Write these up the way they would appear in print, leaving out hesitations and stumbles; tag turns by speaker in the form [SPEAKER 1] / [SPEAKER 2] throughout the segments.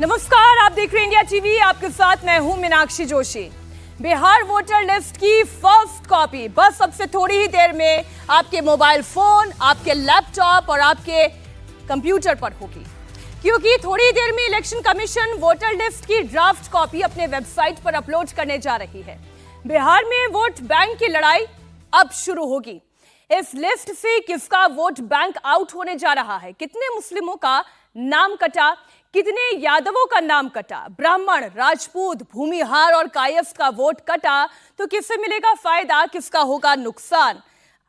[SPEAKER 1] नमस्कार, आप देख रहे हैं इंडिया टीवी। आपके साथ मैं हूं मीनाक्षी जोशी। बिहार वोटर लिस्ट की फर्स्ट कॉपी बस अब से थोड़ी ही देर में आपके मोबाइल फोन, आपके लैपटॉप और आपके कंप्यूटर पर होगी, क्योंकि थोड़ी देर में इलेक्शन कमीशन वोटर लिस्ट की ड्राफ्ट कॉपी अपने वेबसाइट पर अपलोड करने जा रही है। बिहार में वोट बैंक की लड़ाई अब शुरू होगी। इस लिस्ट से किसका वोट बैंक आउट होने जा रहा है, कितने मुस्लिमों का नाम कटा, कितने यादवों का नाम कटा, ब्राह्मण, राजपूत, भूमिहार और कायस्थ का वोट कटा, तो किससे मिलेगा फायदा, किसका होगा नुकसान।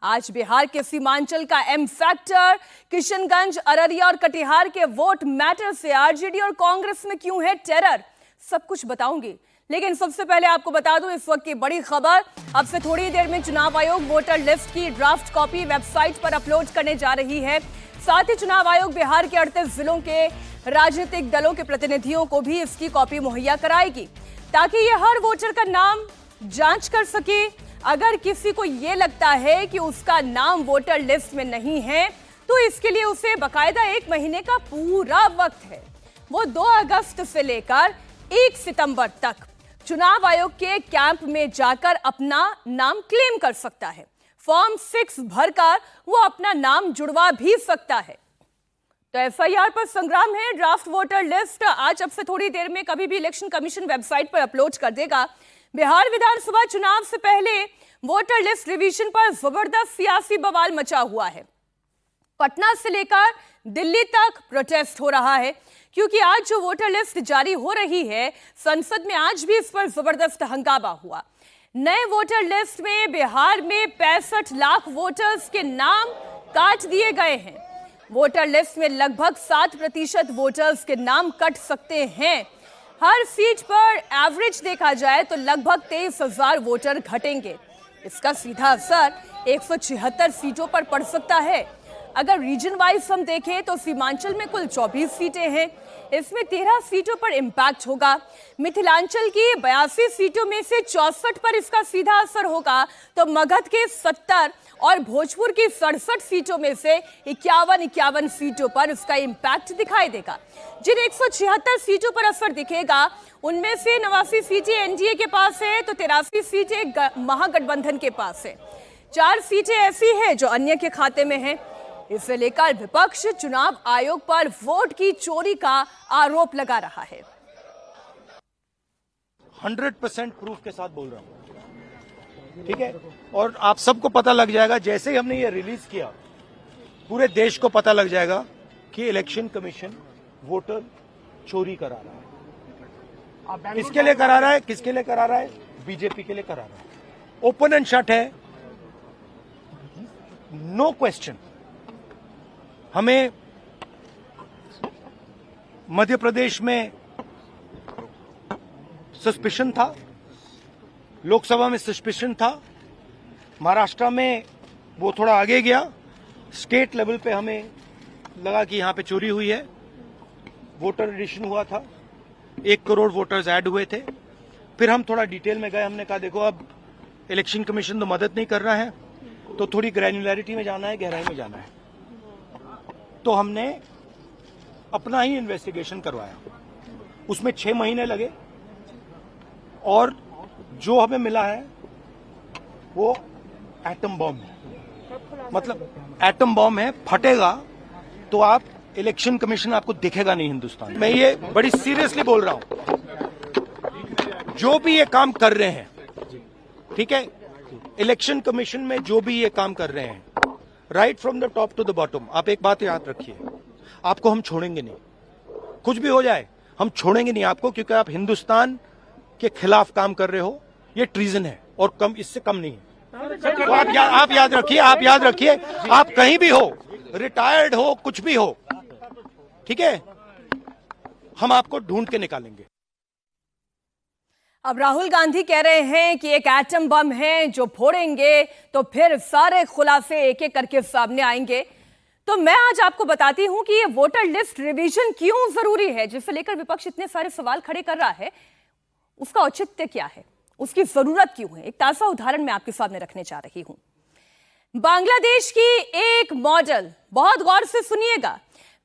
[SPEAKER 1] आज बिहार के सीमांचल का एम फैक्टर, किशनगंज, अररिया और कटिहार के वोट मैटर से आरजेडी और कांग्रेस में क्यों है टेरर, सब कुछ बताऊंगी। लेकिन सबसे पहले आपको बता दूं इस वक्त की बड़ी खबर। अब से थोड़ी देर में चुनाव आयोग वोटर लिस्ट की ड्राफ्ट कॉपी वेबसाइट पर अपलोड करने जा रही है। साथ ही चुनाव आयोग बिहार के 38 जिलों के राजनीतिक दलों के प्रतिनिधियों को भी इसकी कॉपी मुहैया कराएगी, ताकि ये हर वोटर का नाम जांच कर सके। अगर किसी को ये लगता है कि उसका नाम वोटर लिस्ट में नहीं है, तो इसके लिए उसे बकायदा 1 महीने का पूरा वक्त है। वो 2 अगस्त से लेकर 1 सितंबर तक चुनाव आयोग के कैंप में जाकर अपना नाम क्लेम कर सकता है। फॉर्म 6 भरकर वो अपना नाम जुड़वा भी सकता है। तो एफआईआर पर संग्राम है। ड्राफ्ट वोटर लिस्ट आज अब से थोड़ी देर में कभी भी इलेक्शन कमीशन वेबसाइट पर अपलोड कर देगा। बिहार विधानसभा चुनाव से पहले वोटर लिस्ट रिवीजन पर जबरदस्त सियासी बवाल मचा हुआ है। पटना से लेकर दिल्ली तक प्रोटेस्ट हो रहा है, क्योंकि आज जो वोटर लिस्ट जारी हो रही है, संसद में आज भी इस पर जबरदस्त हंगामा हुआ। नए वोटर लिस्ट में बिहार में 65 लाख वोटर्स के नाम काट दिए गए हैं। वोटर लिस्ट में लगभग 7% वोटर्स के नाम कट सकते हैं। हर सीट पर एवरेज देखा जाए तो लगभग 23,000 वोटर घटेंगे। इसका सीधा असर 176 सीटों पर पड़ सकता है। अगर रीजन वाइज हम देखें तो सीमांचल में कुल 24 सीटें हैं, इसमें 13 सीटों पर इंपैक्ट होगा। मिथिलांचल की 82 सीटों में से 64 पर इसका सीधा असर होगा, तो मगध के 70 और भोजपुर की 67 सीटों में से 51 सीटों पर इसका इंपैक्ट दिखाई देगा। जिन 176 सीटों पर असर दिखेगा, उनमें से 89 सीटें एनडीए के पास है, तो 83 सीटें महागठबंधन के पास है। 4 सीटें ऐसी हैं जो अन्य के खाते में है। इसे लेकर विपक्ष चुनाव आयोग पर वोट की चोरी का आरोप लगा रहा है।
[SPEAKER 2] 100% प्रूफ के साथ बोल रहा हूं, ठीक है। और आप सबको पता लग जाएगा, जैसे ही हमने ये रिलीज किया, पूरे देश को पता लग जाएगा कि इलेक्शन कमीशन वोटर चोरी करा रहा है। किसके लिए करा रहा है, किसके लिए करा रहा है? बीजेपी के लिए करा रहा है। ओपन एंड शट है, नो क्वेश्चन। हमें मध्य प्रदेश में सस्पिशन था, लोकसभा में सस्पिशन था, महाराष्ट्र में वो थोड़ा आगे गया, स्टेट लेवल पे हमें लगा कि यहां पे चोरी हुई है। वोटर एडिशन हुआ था, 1 करोड़ वोटर्स ऐड हुए थे। फिर हम थोड़ा डिटेल में गए, हमने कहा देखो अब इलेक्शन कमीशन तो मदद नहीं कर रहा है, तो थोड़ी ग्रैन्युलैरिटी में जाना है, गहराई में जाना है। तो हमने अपना ही इन्वेस्टिगेशन करवाया, उसमें 6 महीने लगे, और जो हमें मिला है वो एटम बॉम्ब है। मतलब एटम बॉम्ब है, फटेगा तो आप इलेक्शन कमीशन आपको दिखेगा नहीं हिंदुस्तान में। मैं ये बड़ी सीरियसली बोल रहा हूं। जो भी ये काम कर रहे हैं, ठीक है, इलेक्शन कमीशन में जो भी ये काम कर रहे हैं, right from the top to the bottom, आप एक बात याद रखिए, आपको हम छोड़ेंगे नहीं। कुछ भी हो जाए हम छोड़ेंगे नहीं आपको, क्योंकि आप हिंदुस्तान के खिलाफ काम कर रहे हो। ये ट्रीजन है और कम, इससे कम नहीं है। तो आप याद रखिए, आप याद रखिए, आप कहीं भी हो, रिटायर्ड हो, कुछ भी हो, ठीक है, हम आपको ढूंढ के निकालेंगे।
[SPEAKER 1] अब राहुल गांधी कह रहे हैं कि एक एटम बम है जो फोड़ेंगे तो फिर सारे खुलासे एक एक करके सामने आएंगे। तो मैं आज आपको बताती हूं कि ये वोटर लिस्ट रिवीजन क्यों जरूरी है, जिसे लेकर विपक्ष इतने सारे सवाल खड़े कर रहा है। उसका औचित्य क्या है, उसकी जरूरत क्यों है। एक ताजा उदाहरण मैं आपके सामने रखने जा रही हूं। बांग्लादेश की एक मॉडल, बहुत गौर से सुनिएगा,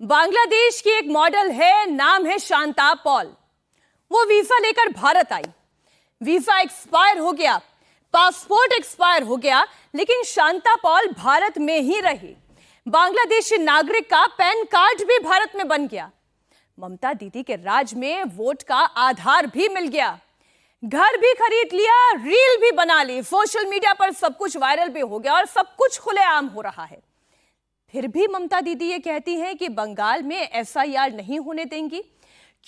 [SPEAKER 1] बांग्लादेश की एक मॉडल है, नाम है शांता पॉल। वो वीजा लेकर भारत आई। वीजा एक्सपायर हो गया, पासपोर्ट एक्सपायर हो गया, लेकिन शांता पॉल भारत में ही रही। बांग्लादेशी नागरिक का पैन कार्ड भी भारत में बन गया। ममता दीदी के राज में वोट का आधार भी मिल गया, घर भी खरीद लिया, रील भी बना ली, सोशल मीडिया पर सब कुछ वायरल भी हो गया और सब कुछ खुलेआम हो रहा है। फिर भी ममता दीदी ये कहती हैं कि बंगाल में एसआईआर नहीं होने देंगी।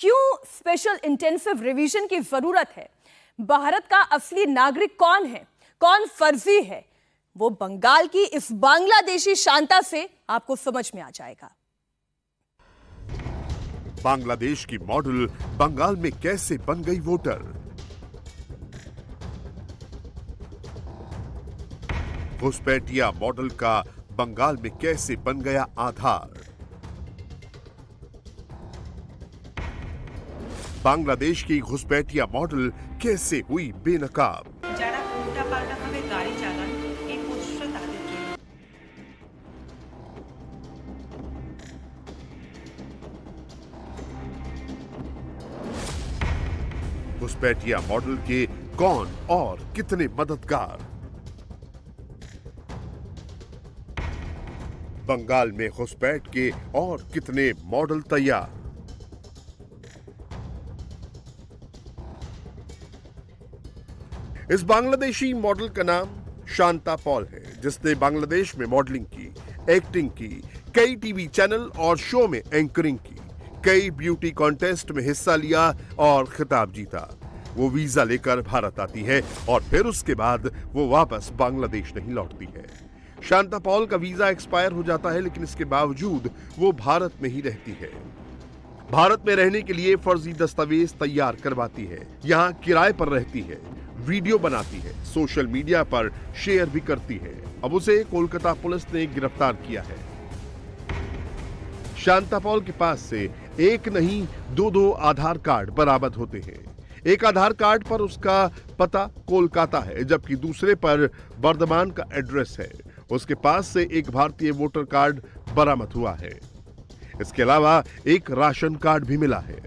[SPEAKER 1] क्यों स्पेशल इंटेंसिव रिवीजन की जरूरत है? भारत का असली नागरिक कौन है, कौन फर्जी है, वो बंगाल की इस बांग्लादेशी शांता से आपको समझ में आ जाएगा।
[SPEAKER 3] बांग्लादेश की मॉडल बंगाल में कैसे बन गई वोटर? घुसपैठिया मॉडल का बंगाल में कैसे बन गया आधार? बांग्लादेश की घुसपैठिया मॉडल कैसे हुई बेनकाब?
[SPEAKER 4] যারা উল্টাপাল্টাভাবে গাড়ি চালান এই পোস্টটা তাদের জন্য।
[SPEAKER 3] घुसपैठिया मॉडल के कौन और कितने मददगार? बंगाल में घुसपैठ के और कितने मॉडल तैयार? इस बांग्लादेशी मॉडल का नाम शांता पॉल है, जिसने बांग्लादेश में मॉडलिंग की, एक्टिंग की, कई टीवी चैनल और शो में एंकरिंग की, कई ब्यूटी कॉन्टेस्ट में हिस्सा लिया और खिताब जीता। वो वीजा लेकर भारत आती है और फिर उसके बाद वो वापस बांग्लादेश नहीं लौटती है। शांता पॉल का वीजा एक्सपायर हो जाता है, लेकिन इसके बावजूद वो भारत में ही रहती है। भारत में रहने के लिए फर्जी दस्तावेज तैयार करवाती है, यहाँ किराए पर रहती है, वीडियो बनाती है, सोशल मीडिया पर शेयर भी करती है। अब उसे कोलकाता पुलिस ने गिरफ्तार किया है। शांता पॉल के पास से एक नहीं दो आधार कार्ड बरामद होते हैं। एक आधार कार्ड पर उसका पता कोलकाता है, जबकि दूसरे पर बर्धमान का एड्रेस है। उसके पास से एक भारतीय वोटर कार्ड बरामद हुआ है। इसके अलावा एक राशन कार्ड भी मिला है।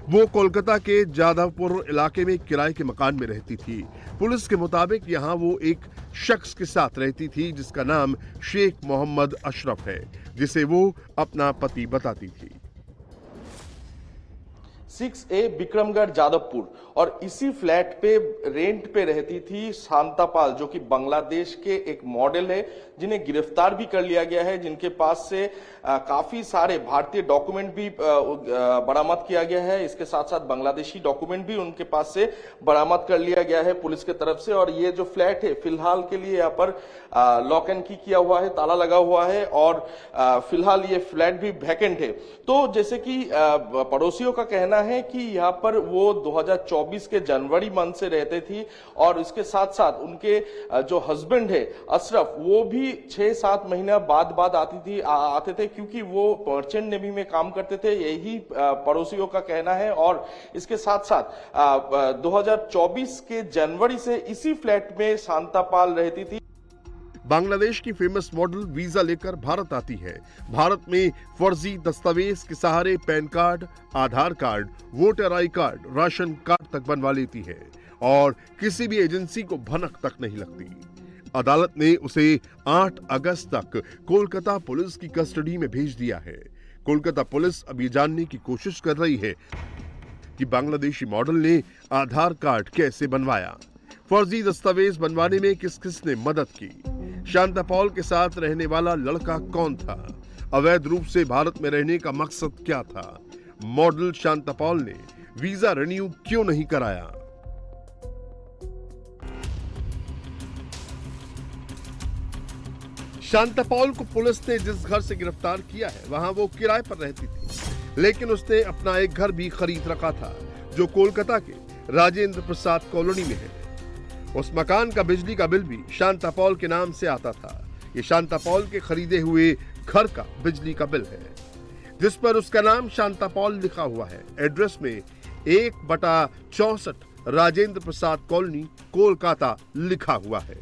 [SPEAKER 3] वो कोलकाता के जादवपुर इलाके में किराए के मकान में रहती थी। पुलिस के मुताबिक यहां वो एक शख्स के साथ रहती थी जिसका नाम शेख मोहम्मद अशरफ है, जिसे वो अपना पति बताती थी।
[SPEAKER 5] 6A विक्रमगढ़ जादवपुर और इसी फ्लैट पे रेंट पे रहती थी शांता पॉल, जो कि बांग्लादेश के एक मॉडल है, जिन्हें गिरफ्तार भी कर लिया गया है, जिनके पास से काफी सारे भारतीय डॉक्यूमेंट भी बरामद किया गया है। इसके साथ साथ बांग्लादेशी डॉक्यूमेंट भी उनके पास से बरामद कर लिया गया है पुलिस के तरफ से। और ये जो फ्लैट है फिलहाल के लिए यहाँ पर लॉक एंड की किया हुआ है, ताला लगा हुआ है और फिलहाल ये फ्लैट भी वैकेंट है। तो जैसे कि पड़ोसियों का कहना है कि यहाँ पर वो 2024 के जनवरी मंथ से रहते थी और इसके साथ साथ उनके जो हस्बैंड है अशरफ, वो भी 6-7 महीना बाद आते थे, क्योंकि वो मर्चेंट नेवी में काम करते थे, यही पड़ोसियों का कहना है। और इसके साथ साथ 2024 के जनवरी से इसी फ्लैट में शांता पॉल रहती थी।
[SPEAKER 3] बांग्लादेश की फेमस मॉडल वीजा लेकर भारत आती है। भारत में फर्जी दस्तावेज के सहारे pan card, Aadhaar card, voter I card, ration card तक बनवा लेती है और किसी भी एजेंसी को भनक तक नहीं लगती। अदालत ने उसे 8 अगस्त तक कोलकाता पुलिस की कस्टडी में भेज दिया है। कोलकाता पुलिस अब ये जानने की कोशिश कर रही है कि बांग्लादेशी मॉडल ने आधार कार्ड कैसे बनवाया, फर्जी दस्तावेज बनवाने में किस किस ने मदद की, शांता पॉल के साथ रहने वाला लड़का कौन था, अवैध रूप से भारत में रहने का मकसद क्या था, मॉडल शांता पॉल ने वीजा रिन्यू क्यों नहीं कराया। शांता पॉल को पुलिस ने जिस घर से गिरफ्तार किया है वहां वो किराए पर रहती थी, लेकिन उसने अपना एक घर भी खरीद रखा था जो कोलकाता के राजेंद्र प्रसाद कॉलोनी में है। उस मकान का बिजली का बिल भी शांता पॉल के नाम से आता था। ये शांता पॉल के खरीदे हुए घर का बिजली का बिल है, जिस पर उसका नाम शांता पॉल लिखा हुआ है। एड्रेस में 1/64 राजेंद्र प्रसाद कॉलोनी कोलकाता लिखा हुआ है।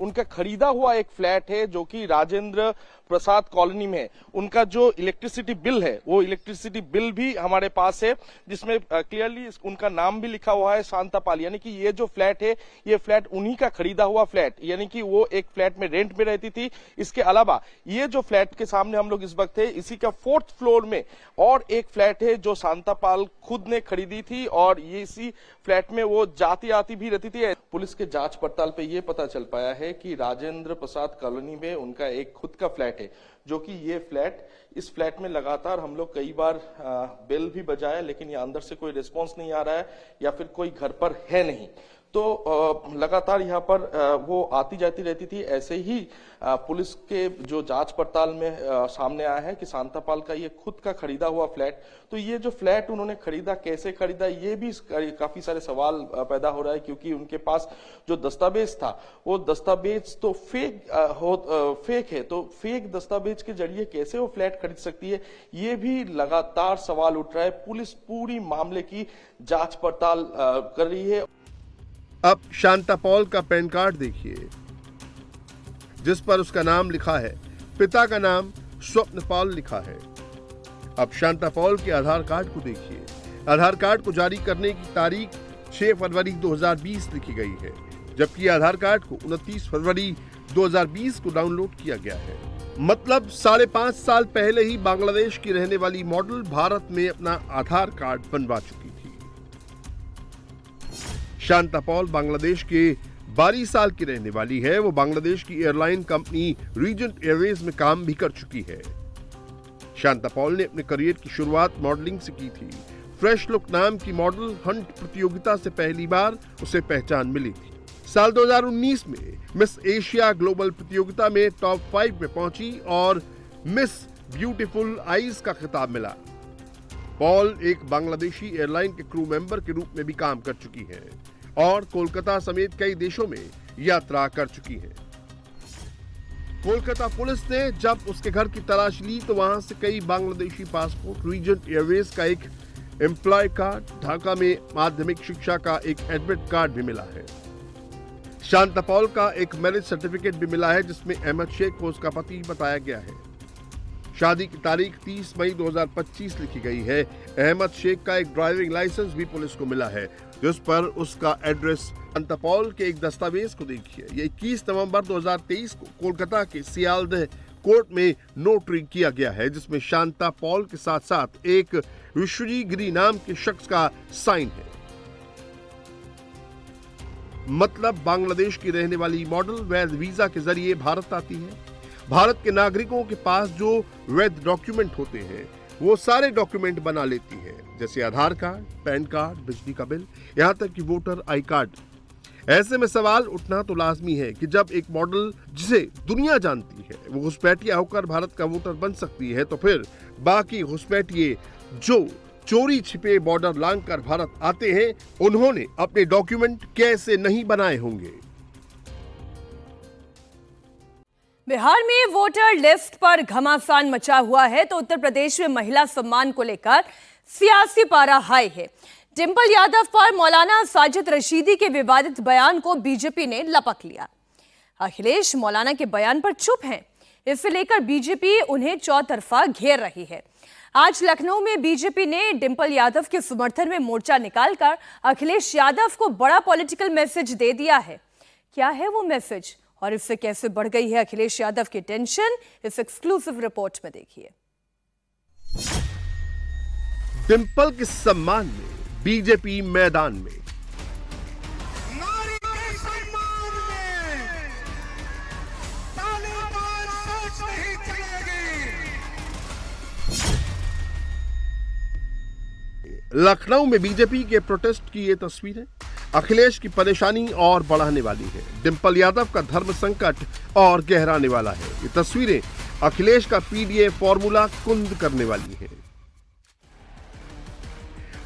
[SPEAKER 5] उनका खरीदा हुआ एक फ्लैट है जो कि राजेंद्र प्रसाद कॉलोनी में उनका जो इलेक्ट्रिसिटी बिल है वो इलेक्ट्रिसिटी बिल भी हमारे पास है, जिसमें क्लियरली उनका नाम भी लिखा हुआ है शांतापाल, यानी कि ये जो फ्लैट है ये फ्लैट उन्हीं का खरीदा हुआ फ्लैट, यानी कि वो एक फ्लैट में रेंट में रहती थी। इसके अलावा ये जो फ्लैट के सामने हम लोग इस वक्त है, इसी का 4th फ्लोर में और एक फ्लैट है जो शांतापाल खुद ने खरीदी थी और ये इसी फ्लैट में वो जाती आती भी रहती थी। पुलिस के जांच पड़ताल पे ये पता चल पाया है कि राजेंद्र प्रसाद कॉलोनी में उनका एक खुद का फ्लैट है, जो कि ये फ्लैट, इस फ्लैट में लगातार हम लोग कई बार बेल भी बजाया, लेकिन ये अंदर से कोई रिस्पांस नहीं आ रहा है या फिर कोई घर पर है नहीं, तो लगातार यहाँ पर वो आती जाती रहती थी। ऐसे ही पुलिस के जो जांच पड़ताल में सामने आया है कि शांतापाल का ये खुद का खरीदा हुआ फ्लैट, तो ये जो फ्लैट उन्होंने खरीदा, कैसे खरीदा, ये भी काफी सारे सवाल पैदा हो रहा है, क्योंकि उनके पास जो दस्तावेज था वो दस्तावेज तो फेक है, तो फेक दस्तावेज के जरिए कैसे वो फ्लैट खरीद सकती है, ये भी लगातार सवाल उठ रहा है। पुलिस पूरी मामले की जांच पड़ताल कर रही है।
[SPEAKER 3] अब शांतापाल का पैन कार्ड देखिए, जिस पर उसका नाम लिखा है, पिता का नाम स्वप्नपाल लिखा है। अब शांतापाल के आधार कार्ड को देखिए, आधार कार्ड को जारी करने की तारीख 6 फरवरी 2020 लिखी गई है, जबकि आधार कार्ड को 29 फरवरी 2020 को डाउनलोड किया गया है। मतलब 5.5 साल पहले ही बांग्लादेश की रहने वाली मॉडल भारत में अपना आधार कार्ड बनवा चुकी थी। शांतापाल बांग्लादेश के 22 साल की रहने वाली है। वो बांग्लादेश की एयरलाइन कंपनी रीजेंट एयरवेज में काम भी कर चुकी है। शांतापाल ने अपने करियर की शुरुआत मॉडलिंग से की थी। फ्रेश लुक नाम की मॉडल हंट प्रतियोगिता से पहली बार उसे पहचान मिली थी। साल 2019 में मिस एशिया ग्लोबल प्रतियोगिता में टॉप 5 में पहुंची और मिस ब्यूटीफुल आईज का खिताब मिला। पॉल एक बांग्लादेशी एयरलाइन के क्रू मेंबर के रूप में भी काम कर चुकी है और कोलकाता समेत कई देशों में यात्रा कर चुकी है। कोलकाता पुलिस ने जब उसके घर की तलाश ली तो वहां से कई बांग्लादेशी पासपोर्ट, रीजेंट एयरवेज का एक एम्प्लॉय कार्ड, ढाका में माध्यमिक शिक्षा का एक एडमिट कार्ड भी मिला है। शांतापाल का एक मैरिज सर्टिफिकेट भी मिला है, जिसमें अहमद शेख को उसका पति बताया गया है। शादी की तारीख 30 मई 2025 लिखी गई है। अहमद शेख का एक ड्राइविंग लाइसेंस भी पुलिस को मिला है, जिस पर उसका एड्रेस। शांतापाल के एक दस्तावेज को देखिए, ये 21 नवंबर 2023 को कोलकाता के सियालदह कोर्ट में नोटरी किया गया है, जिसमें शांतापाल के साथ साथ एक विश्वजी गिरी नाम के शख्स का साइन है। मतलब बांग्लादेश की रहने वाली मॉडल वैध वीजा के जरिए भारत आती है। भारत के नागरिकों के पास जो वैध डॉक्यूमेंट होते हैं वो सारे डॉक्यूमेंट बना लेती है, जैसे आधार कार्ड, पैन कार्ड, बिजली का बिल, यहाँ तक कि वोटर आई कार्ड। ऐसे में सवाल उठना तो लाजमी है कि जब एक मॉडल जिसे दुनिया जानती है वो घुसपैठिया होकर भारत का वोटर बन सकती है, तो फिर बाकी घुसपैठिए जो चोरी छिपे बॉर्डर लांघकर भारत आते हैं, उन्होंने अपने डॉक्यूमेंट कैसे नहीं बनाए होंगे।
[SPEAKER 1] बिहार में वोटर लिस्ट पर घमासान मचा हुआ है तो उत्तर प्रदेश में महिला सम्मान को लेकर सियासी पारा हाई है। डिंपल यादव पर मौलाना साजिद रशीदी के विवादित बयान को बीजेपी ने लपक लिया। अखिलेश मौलाना के बयान पर चुप हैं, इसे लेकर बीजेपी उन्हें चौतरफा घेर रही है। आज लखनऊ में बीजेपी ने डिंपल यादव के समर्थन में मोर्चा निकालकर अखिलेश यादव को बड़ा पॉलिटिकल मैसेज दे दिया है। क्या है वो मैसेज और इससे कैसे बढ़ गई है अखिलेश यादव की टेंशन, इस एक्सक्लूसिव रिपोर्ट में देखिए।
[SPEAKER 3] डिंपल के सम्मान में बीजेपी मैदान में। लखनऊ में बीजेपी के प्रोटेस्ट की ये तस्वीरें अखिलेश की परेशानी और बढ़ाने वाली है। डिंपल यादव का धर्म संकट और गहराने वाला है। ये तस्वीरें अखिलेश का पीडीए फॉर्मूला कुंद करने वाली है।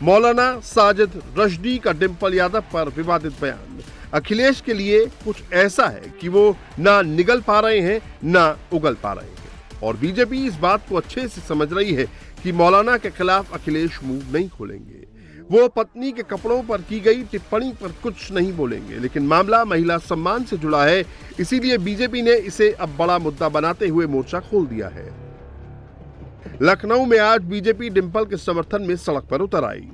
[SPEAKER 3] मौलाना साजिद रशीदी का डिंपल यादव पर विवादित बयान अखिलेश के लिए कुछ ऐसा है कि वो ना निगल पा रहे हैं ना उगल पा रहे हैं, और बीजेपी इस बात को अच्छे से समझ रही है कि मौलाना के खिलाफ अखिलेश मुंह नहीं खोलेंगे। वो पत्नी के कपड़ों पर की गई टिप्पणी पर कुछ नहीं बोलेंगे, लेकिन मामला महिला सम्मान से जुड़ा है, इसीलिए बीजेपी ने इसे अब बड़ा मुद्दा बनाते हुए मोर्चा खोल दिया है। लखनऊ में आज बीजेपी डिंपल के समर्थन में सड़क पर उतर आई।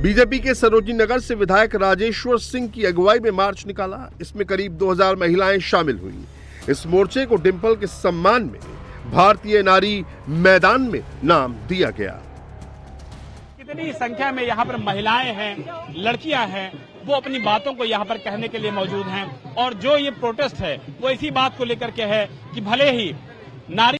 [SPEAKER 3] बीजेपी के सरोजिनी नगर से विधायक राजेश्वर सिंह की अगुवाई में मार्च निकाला। इसमें करीब 2000 महिलाएं शामिल हुईं। इस मोर्चे को डिंपल के सम्मान में भारतीय नारी मैदान में नाम दिया गया।
[SPEAKER 6] कितनी संख्या में यहाँ पर महिलाएं हैं, लड़कियां हैं, वो अपनी बातों को यहाँ पर कहने के लिए मौजूद हैं। और जो ये प्रोटेस्ट है वो इसी बात को लेकर के है कि भले ही नारी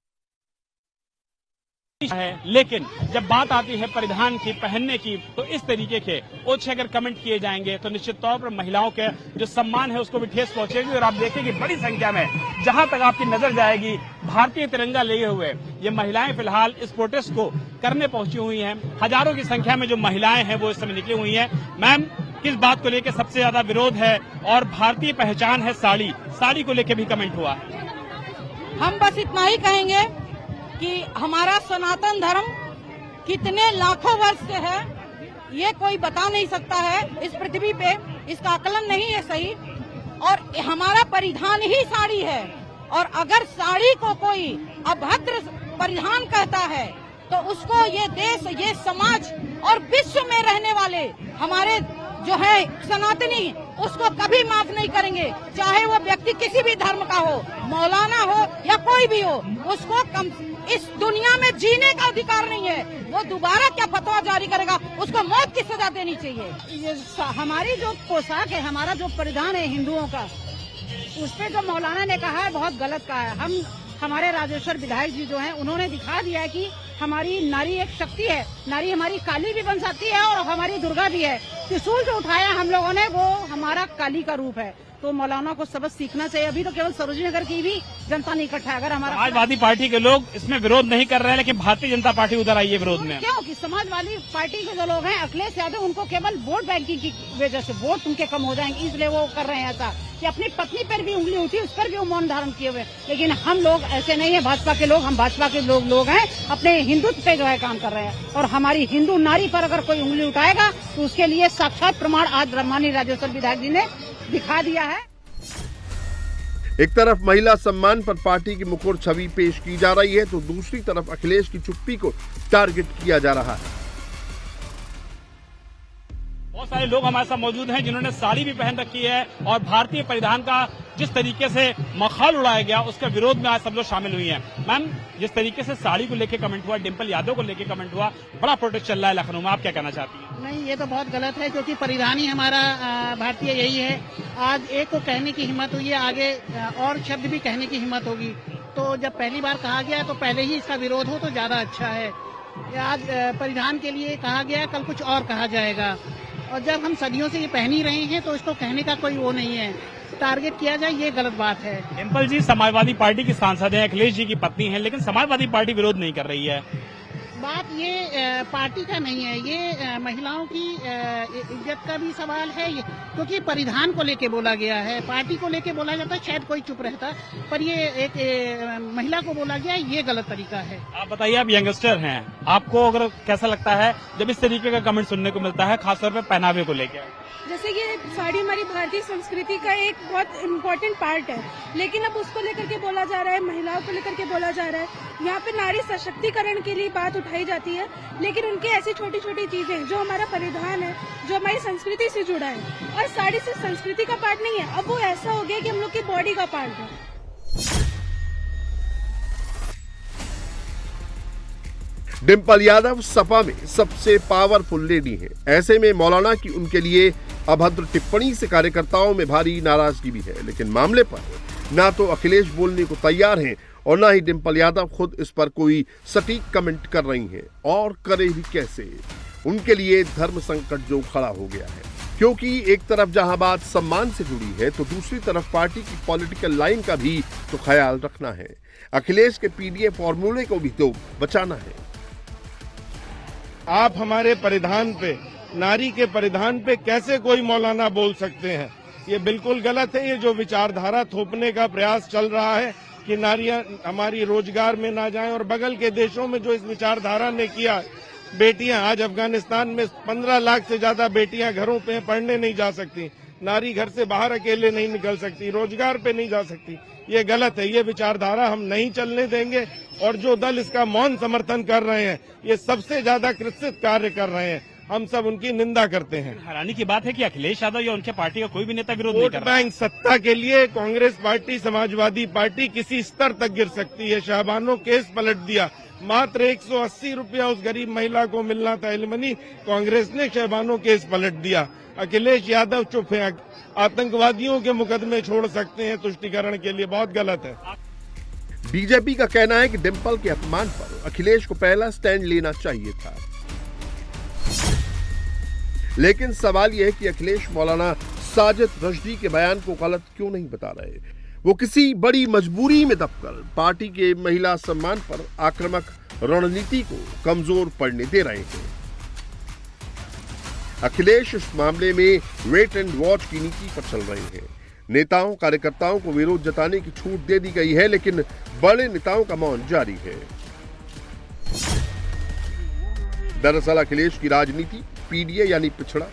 [SPEAKER 6] है, लेकिन जब बात आती है परिधान की, पहनने की, तो इस तरीके के ओछे अगर कमेंट किए जाएंगे तो निश्चित तौर पर महिलाओं के जो सम्मान है उसको भी ठेस पहुंचेगी। और आप देखेंगे बड़ी संख्या में जहां तक आपकी नजर जाएगी भारतीय तिरंगा लिए हुए ये महिलाएं फिलहाल इस प्रोटेस्ट को करने पहुंची हुई हैं। हजारों की संख्या में जो महिलाएं हैं वो इस समय निकली हुई हैं। मैम, किस बात को लेकर सबसे ज्यादा विरोध है? और भारतीय पहचान है साड़ी, साड़ी को लेकर भी कमेंट हुआ है।
[SPEAKER 7] हम बस इतना ही कहेंगे कि हमारा सनातन धर्म कितने लाखों वर्ष से है ये कोई बता नहीं सकता है इस पृथ्वी पे, इसका आकलन नहीं है सही। और हमारा परिधान ही साड़ी है, और अगर साड़ी को कोई अभद्र परिधान कहता है तो उसको ये देश, ये समाज और विश्व में रहने वाले हमारे जो है सनातनी उसको कभी माफ नहीं करेंगे। चाहे वो व्यक्ति किसी भी धर्म का हो, मौलाना हो या कोई भी हो, उसको इस दुनिया में जीने का अधिकार नहीं है। वो दोबारा क्या फतवा जारी करेगा, उसको मौत की सजा देनी चाहिए। ये हमारी जो पोशाक है, हमारा जो परिधान है हिंदुओं का, उस पे जो मौलाना ने कहा है बहुत गलत कहा है। हमारे राजेश्वर विधायक जी जो हैं उन्होंने दिखा दिया है कि हमारी नारी एक शक्ति है, नारी हमारी काली भी बन सकती है और हमारी दुर्गा भी है। त्रिशूल जो उठाया हम लोगों ने वो हमारा काली का रूप है। तो मौलाना को सबक सीखना चाहिए। अभी तो केवल सरोजिनी नगर की भी जनता नहीं इकट्ठा है। अगर हमारा
[SPEAKER 6] समाजवादी पार्टी के लोग इसमें विरोध नहीं कर रहे हैं, लेकिन भारतीय जनता पार्टी उधर आई है विरोध में।
[SPEAKER 7] क्यों कि समाजवादी पार्टी के जो लोग हैं, अखिलेश यादव, उनको केवल वोट बैंकिंग की वजह से वोट उनके कम हो जाएंगे, इसलिए वो कर रहे हैं ऐसा कि अपनी पत्नी पर भी उंगली उठी, उस पर भी वो मौन धारण किए हुए। लेकिन हम लोग ऐसे नहीं है, भाजपा के लोग, हम भाजपा के लोग हैं, अपने हिंदुत्व पे जो है काम कर रहे हैं। और हमारी हिंदू नारी पर अगर कोई उंगली उठाएगा तो उसके लिए साक्षात प्रमाण आज माननीय राजेश्वर विधायक जी ने दिखा दिया है।
[SPEAKER 3] एक तरफ महिला सम्मान पर पार्टी की मुखर छवि पेश की जा रही है तो दूसरी तरफ अखिलेश की चुप्पी को टारगेट किया जा रहा है।
[SPEAKER 6] बहुत सारे लोग हमारे साथ मौजूद हैं जिन्होंने साड़ी भी पहन रखी है और भारतीय परिधान का जिस तरीके से मखाल उड़ाया गया उसके विरोध में आज सब लोग शामिल हुई हैं। मैम, जिस तरीके से साड़ी को लेकर कमेंट हुआ, डिंपल यादव को लेकर कमेंट हुआ, बड़ा प्रोटेस्ट चल रहा है लखनऊ में, आप क्या कहना चाहती हैं?
[SPEAKER 8] नहीं, ये तो बहुत गलत है क्योंकि परिधान ही हमारा भारतीय यही है। आज एक को कहने की हिम्मत हुई है, आगे और शब्द भी कहने की हिम्मत होगी। तो जब पहली बार कहा गया तो पहले ही इसका विरोध हो तो ज्यादा अच्छा है। आज परिधान के लिए कहा गया, कल कुछ और कहा जाएगा। और जब हम सदियों से ये पहन ही रहे हैं तो इसको कहने का कोई वो नहीं है, टारगेट किया जाए ये गलत बात है।
[SPEAKER 6] डिंपल जी समाजवादी पार्टी की सांसद हैं, अखिलेश जी की पत्नी हैं, लेकिन समाजवादी पार्टी विरोध नहीं कर रही है।
[SPEAKER 8] बात ये पार्टी का नहीं है, ये महिलाओं की इज्जत का भी सवाल है, क्योंकि परिधान को लेके बोला गया है। पार्टी को लेके बोला जाता शायद कोई चुप रहता, पर ये एक महिला को बोला गया, ये गलत तरीका है।
[SPEAKER 6] आप बताइए, आप यंगस्टर हैं, आपको अगर कैसा लगता है जब इस तरीके का कमेंट सुनने को मिलता है, खासतौर पर पहनावे को लेकर?
[SPEAKER 9] जैसे कि साड़ी हमारी भारतीय संस्कृति का एक बहुत इम्पोर्टेंट पार्ट है, लेकिन अब उसको लेकर के बोला जा रहा है, महिलाओं को लेकर के बोला जा रहा है। यहाँ पे नारी सशक्तिकरण के लिए बात उठाई जाती है, लेकिन उनकी ऐसी छोटी छोटी चीजें जो हमारा परिधान है, जो हमारी संस्कृति से जुड़ा है, और साड़ी से संस्कृति का पार्ट नहीं है, अब वो ऐसा हो गया कि हम लोग की बॉडी का पार्ट है।
[SPEAKER 3] डिंपल यादव सपा में सबसे पावरफुल लेडी हैं। ऐसे में मौलाना की उनके लिए अभद्र टिप्पणी से कार्यकर्ताओं में भारी नाराजगी भी है, लेकिन मामले पर ना तो अखिलेश बोलने को तैयार हैं और ना ही डिंपल यादव खुद इस पर कोई सटीक कमेंट कर रही हैं। और करे भी कैसे? उनके लिए धर्म संकट जो खड़ा हो गया है, क्योंकि एक तरफ जहां बात सम्मान से जुड़ी है तो दूसरी तरफ पार्टी की पॉलिटिकल लाइन का भी तो ख्याल रखना है। अखिलेश के पीडीए फॉर्मूले को भी तो बचाना है।
[SPEAKER 10] आप हमारे परिधान पे, नारी के परिधान पे कैसे कोई मौलाना बोल सकते हैं? ये बिल्कुल गलत है। ये जो विचारधारा थोपने का प्रयास चल रहा है कि नारियां हमारी रोजगार में ना जाएं, और बगल के देशों में जो इस विचारधारा ने किया बेटियां आज अफगानिस्तान में 15 लाख से ज्यादा बेटियां घरों पे पढ़ने नहीं जा सकती, नारी घर से बाहर अकेले नहीं निकल सकती, रोजगार पे नहीं जा सकती। ये गलत है, ये विचारधारा हम नहीं चलने देंगे। और जो दल इसका मौन समर्थन कर रहे हैं, ये सबसे ज्यादा कृत्रित कार्य कर रहे हैं, हम सब उनकी निंदा करते हैं।
[SPEAKER 6] हैरानी की बात है कि अखिलेश यादव या उनके पार्टी का कोई भी नेता विरोध नहीं
[SPEAKER 10] वोट
[SPEAKER 6] कर रहा।
[SPEAKER 10] बैंक सत्ता के लिए कांग्रेस पार्टी, समाजवादी पार्टी किसी स्तर तक गिर सकती है। शाहबानो केस पलट दिया, मात्र 180 रुपया उस गरीब महिला को मिलना था एलिमनी, कांग्रेस ने शहबानो केस पलट दिया। अखिलेश यादव चुप है, आतंकवादियों के मुकदमे छोड़ सकते हैं तुष्टीकरण के लिए, बहुत गलत है।
[SPEAKER 3] बीजेपी का कहना है कि डिंपल के अपमान पर अखिलेश को पहला स्टैंड लेना चाहिए था। लेकिन सवाल यह है कि अखिलेश मौलाना साजिद रशदी के बयान को गलत क्यों नहीं बता रहे। वो किसी बड़ी मजबूरी में दबकर पार्टी के महिला सम्मान पर आक्रामक रणनीति को कमजोर पड़ने दे रहे हैं। अखिलेश इस मामले में वेट एंड वॉच की नीति पर चल रहे हैं। नेताओं कार्यकर्ताओं को विरोध जताने की छूट दे दी गई है, लेकिन बड़े नेताओं का मौन जारी है। दरअसल अखिलेश की राजनीति पीडीए यानी पिछड़ा,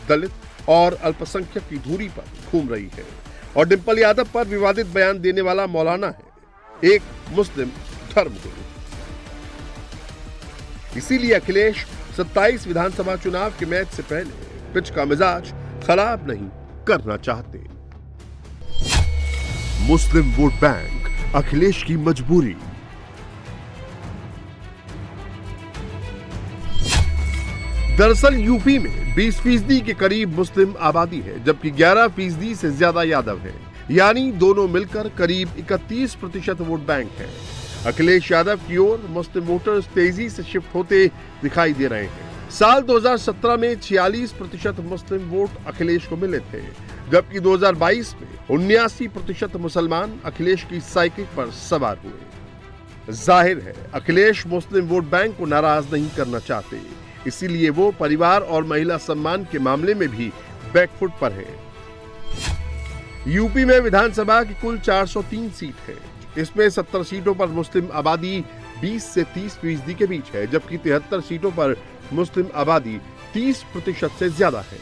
[SPEAKER 3] दलित और अल्पसंख्यक की धुरी पर घूम रही है और डिंपल यादव पर विवादित बयान देने वाला मौलाना है एक मुस्लिम धर्मगुरु। इसीलिए अखिलेश 27 विधानसभा चुनाव के मैच से पहले पिच का मिजाज खराब नहीं करना चाहते। मुस्लिम वोट बैंक अखिलेश की मजबूरी। दरअसल यूपी में 20% के करीब मुस्लिम आबादी है, जबकि 11% से ज्यादा यादव है, यानी दोनों मिलकर करीब 31% वोट बैंक है। अखिलेश यादव की ओर मुस्लिम वोटर्स तेजी से शिफ्ट होते दिखाई दे रहे हैं। साल 2017 में 46% मुस्लिम वोट अखिलेश को मिले थे, जबकि 2022 में 79% मुसलमान अखिलेश की साइकिल पर सवार हुए। जाहिर है अखिलेश मुस्लिम वोट बैंक को नाराज नहीं करना चाहते, इसीलिए वो परिवार और महिला सम्मान के मामले में भी बैकफुट पर है। यूपी में विधानसभा की कुल 403 सीट है। इसमें 70 सीटों पर मुस्लिम आबादी 20 से 30% के बीच है, जबकि 73 सीटों पर मुस्लिम आबादी 30% से ज्यादा है।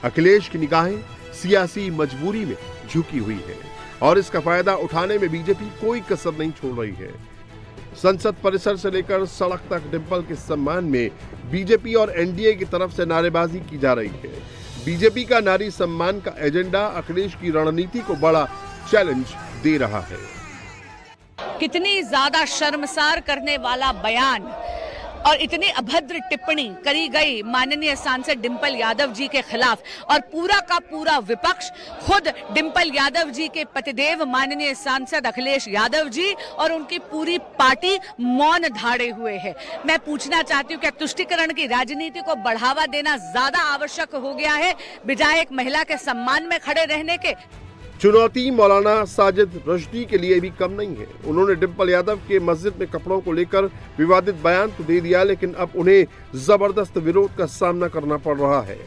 [SPEAKER 3] अखिलेश की निगाहें सियासी मजबूरी में झुकी हुई है और इसका फायदा उठाने में बीजेपी कोई कसर नहीं छोड़ रही है। संसद परिसर से लेकर सड़क तक डिंपल के सम्मान में बीजेपी और एनडीए की तरफ से नारेबाजी की जा रही है। बीजेपी का नारी सम्मान का एजेंडा अखिलेश की रणनीति को बड़ा चैलेंज दे रहा है।
[SPEAKER 11] कितनी ज्यादा शर्मसार करने वाला बयान और इतनी अभद्र टिप्पणी करी गई माननीय सांसद डिंपल यादव जी के खिलाफ, और पूरा का पूरा विपक्ष खुद डिंपल यादव जी के पतिदेव माननीय सांसद अखिलेश यादव जी और उनकी पूरी पार्टी मौन धाड़े हुए है। मैं पूछना चाहती हूँ, क्या तुष्टीकरण की राजनीति को बढ़ावा देना ज्यादा आवश्यक हो गया है बजाय एक महिला के सम्मान में खड़े रहने के?
[SPEAKER 3] चुनौती मौलाना साजिद रशदी के लिए भी कम नहीं है। उन्होंने डिंपल यादव के मस्जिद में कपड़ों को लेकर विवादित बयान तो दे दिया, लेकिन अब उन्हें जबरदस्त विरोध का सामना करना पड़ रहा है।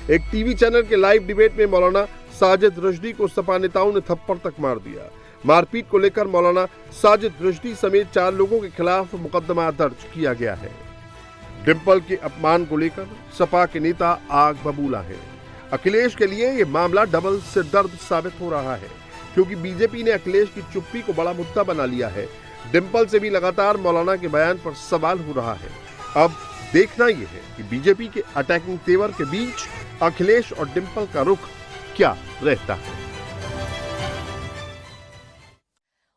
[SPEAKER 3] एक टीवी चैनल के लाइव डिबेट में मौलाना साजिद रशदी को सपा नेताओं ने थप्पड़ तक मार दिया। मारपीट को लेकर मौलाना साजिद रशदी समेत 4 लोगों के खिलाफ मुकदमा दर्ज किया गया है। डिंपल के अपमान को लेकर सपा के नेता आग बबूला है। अखिलेश के लिए यह मामला डबल सिरदर्द साबित हो रहा है, क्योंकि बीजेपी ने अखिलेश की चुप्पी को बड़ा मुद्दा बना लिया है। डिंपल से भी लगातार मौलाना के बयान पर सवाल हो रहा है। अब देखना यह है कि बीजेपी के अटैकिंग तेवर के बीच अखिलेश और डिंपल का रुख क्या रहता है।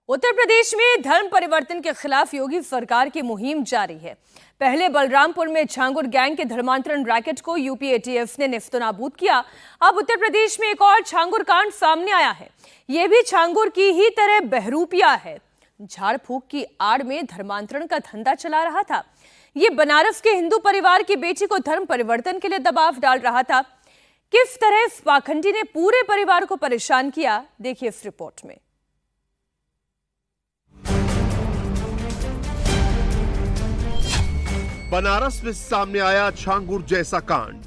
[SPEAKER 1] उत्तर प्रदेश में धर्म परिवर्तन के खिलाफ योगी सरकार की मुहिम जारी है। पहले बलरामपुर में झांगुर गैंग के धर्मांतरण रैकेट को यूपी एटीएफ ने नेस्तनाबूद किया। अब उत्तर प्रदेश में एक और झांगुर कांड सामने आया है। यह भी झांगुर की ही तरह बहरूपिया है। झाड़ फूक की आड़ में धर्मांतरण का धंधा चला रहा था। ये बनारस के हिंदू परिवार की बेटी को धर्म परिवर्तन के लिए दबाव डाल रहा था। किस तरह इस पाखंडी ने पूरे परिवार को परेशान किया, देखिए इस रिपोर्ट में।
[SPEAKER 3] बनारस में सामने आया झांगुर जैसा कांड।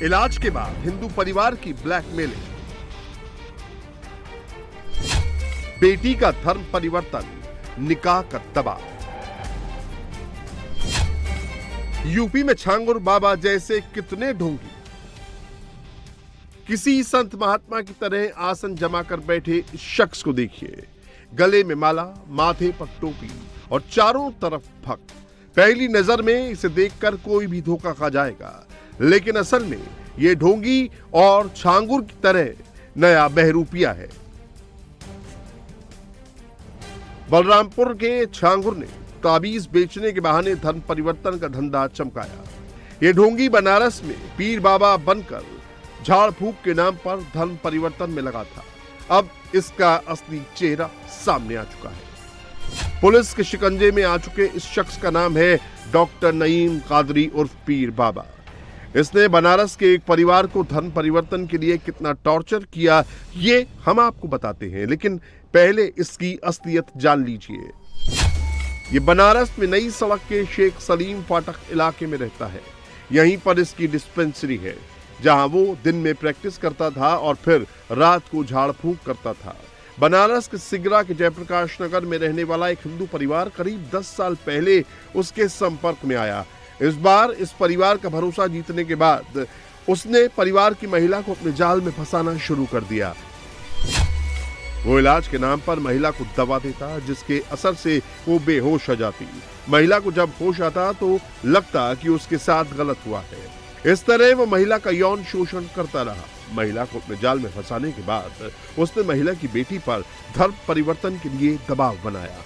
[SPEAKER 3] इलाज के बाद हिंदू परिवार की ब्लैकमेलिंग, बेटी का धर्म परिवर्तन निकाह का दबाव। यूपी में छांगुर बाबा जैसे कितने ढोंगी किसी संत महात्मा की तरह आसन जमा कर बैठे इस शख्स को देखिए। गले में माला, माथे पर टोपी और चारों तरफ भक्त। पहली नजर में इसे देखकर कोई भी धोखा खा जाएगा, लेकिन असल में ये ढोंगी और छांगुर की तरह नया बहरूपिया है। बलरामपुर के छांगुर ने ताबीज बेचने के बहाने धर्म परिवर्तन का धंधा चमकाया। ये ढोंगी बनारस में पीर बाबा बनकर झाड़ फूक के नाम पर धर्म परिवर्तन में लगा था। अब इसका असली चेहरा सामने आ चुका है। पुलिस के शिकंजे में आ चुके इस शख्स का नाम है डॉक्टर नईम कादरी उर्फ पीर बाबा। इसने बनारस के एक परिवार को धर्म परिवर्तन के लिए कितना टॉर्चर किया, ये हम आपको बताते हैं, लेकिन पहले इसकी असलियत जान लीजिए। ये बनारस में नई सड़क के शेख सलीम फाटक इलाके में रहता है। यहीं पर इसकी डिस्पेंसरी है, जहां वो दिन में प्रैक्टिस करता था और फिर रात को झाड़ फूक करता था। बनारस के सिगरा के जयप्रकाश नगर में रहने वाला एक हिंदू परिवार करीब 10 साल पहले उसके संपर्क में आया। इस बार इस परिवार का भरोसा जीतने के बाद उसने परिवार की महिला को अपने जाल में फंसाना शुरू कर दिया। वो इलाज के नाम पर महिला को दवा देता, जिसके असर से वो बेहोश हो जाती। महिला को जब होश आता तो लगता कि उसके साथ गलत हुआ है। इस तरह वो महिला का यौन शोषण करता रहा। महिला को अपने जाल में फंसाने के बाद उसने महिला की बेटी पर धर्म परिवर्तन के लिए दबाव बनाया।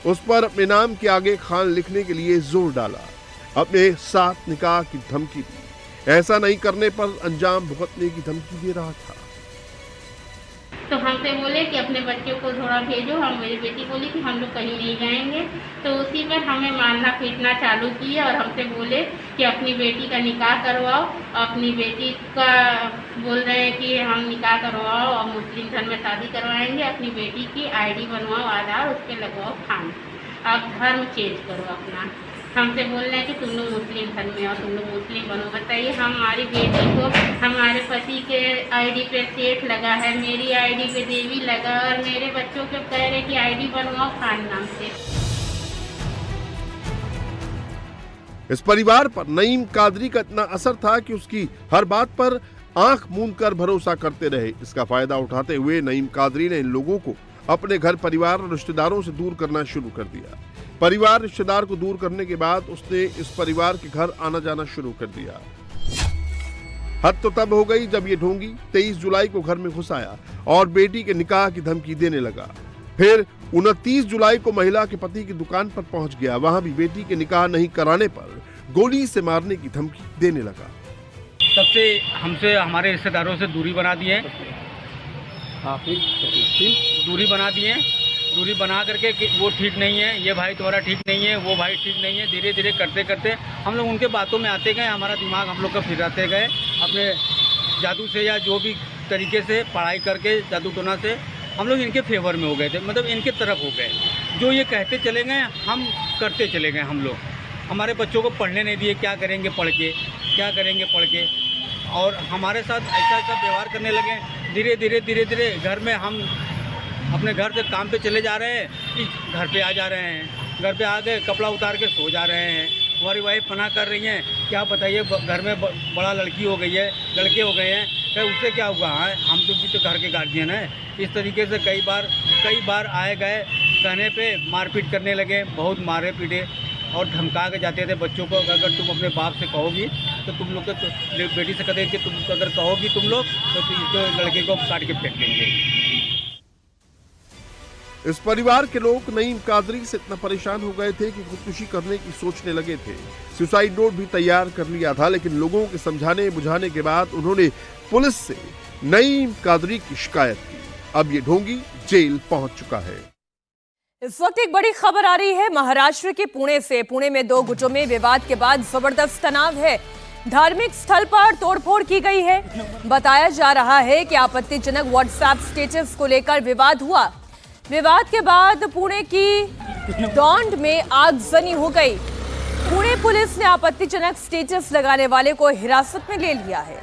[SPEAKER 3] उस पर अपने नाम के आगे खान लिखने के लिए जोर डाला। अपने साथ निकाह की धमकी दी। ऐसा नहीं करने पर अंजाम भुगतने की धमकी दे रहा था।
[SPEAKER 12] तो हमसे बोले कि अपने बच्चों को थोड़ा भेजो। हम मेरी बेटी बोली कि हम लोग कहीं नहीं जाएंगे। तो उसी पर हमें मारना पीटना चालू किया और हमसे बोले कि अपनी बेटी का निकाह करवाओ। अपनी बेटी का बोल रहे हैं कि हम निकाह करवाओ और मुस्लिम धर्म में शादी करवाएंगे। अपनी बेटी की आईडी बनवाओ, आधार, उस पर लगवाओ खान। आप धर्म चेंज करो अपना। हमसे बोल रहे हैं कि तुम लोग मुस्लिम धर्म में और तुम लोग मुस्लिम बनो। बताइए, हमारी बेटी को हमारे पति के आईडी पे सेठ लगा है, मेरी आईडी पे देवी लगा, और मेरे बच्चों के कह रहे कि आईडी बनवाओ खान नाम से।
[SPEAKER 3] इस परिवार पर नईम कादरी का इतना असर था कि उसकी हर बात पर आंख मूंद कर भरोसा करते रहे। इसका फायदा उठाते हुए नईम कादरी ने इन लोगों को अपने घर परिवार और रिश्तेदारों से दूर करना शुरू कर दिया। परिवार रिश्तेदार को दूर करने के बाद उसने इस परिवार के घर आना जाना शुरू कर दिया। हद तो तब हो गई जब ये ढोंगी 23 जुलाई को घर में घुस आया और बेटी के निकाह की धमकी देने लगा। फिर 29 जुलाई को महिला के पति की दुकान पर पहुंच गया। वहां भी बेटी के निकाह नहीं कराने पर गोली से मारने की धमकी देने लगा।
[SPEAKER 6] तब से हमसे हमारे रिश्तेदारों से दूरी बना दी है। दूरी बना करके कि वो ठीक नहीं है, ये भाई तुम्हारा ठीक नहीं है, वो भाई ठीक नहीं है। धीरे धीरे करते करते हम लोग उनके बातों में आते गए। हमारा दिमाग हम लोग का फिराते गए। अपने जादू से या जो भी तरीके से पढ़ाई करके जादू टोना से हम लोग इनके फेवर में हो गए थे, मतलब इनके तरफ हो गए। जो ये कहते चले गए हम करते चले गए। हम लोग हमारे बच्चों को पढ़ने नहीं दिए। क्या करेंगे पढ़ के, और हमारे साथ ऐसा व्यवहार करने लगे। धीरे धीरे घर में हम अपने घर से काम पे चले जा रहे हैं, घर पे आ जा रहे हैं। घर पे आके कपड़ा उतार के सो जा रहे हैं। हमारी वाइफ मना कर रही हैं, क्या बताइए घर में बड़ा लड़की हो गई है, लड़के हो गए हैं, क्या उससे क्या हुआ है, हम तो भी तो घर के गार्जियन हैं। इस तरीके से कई बार आए गए, कहने पे मारपीट करने लगे। बहुत मारे पीटे और धमका के जाते थे बच्चों को। अगर तुम अपने बाप से कहोगी तो तुम लोग तो बेटी से कहते कि तुम अगर कहोगी तुम लोग तो लड़के को काट के फेंक देंगे।
[SPEAKER 3] इस परिवार के लोग नईम कादरी से इतना परेशान हो गए थे कि खुदकुशी करने की सोचने लगे थे। सुसाइड नोट भी तैयार कर लिया था, लेकिन लोगों के समझाने बुझाने के बाद उन्होंने पुलिस से नईम कादरी की शिकायत की। अब ये ढोंगी जेल पहुंच चुका है।
[SPEAKER 1] इस वक्त एक बड़ी खबर आ रही है महाराष्ट्र के पुणे से। पुणे में 2 गुटों में विवाद के बाद जबरदस्त तनाव है। धार्मिक स्थल पर तोड़फोड़ की गई है। बताया जा रहा है कि आपत्तिजनक व्हाट्सएप स्टेटस को लेकर विवाद हुआ। विवाद के बाद पुणे की दौंड में आगजनी हो गई। पुणे पुलिस ने आपत्तिजनक स्टेटस लगाने वाले को हिरासत में ले लिया है।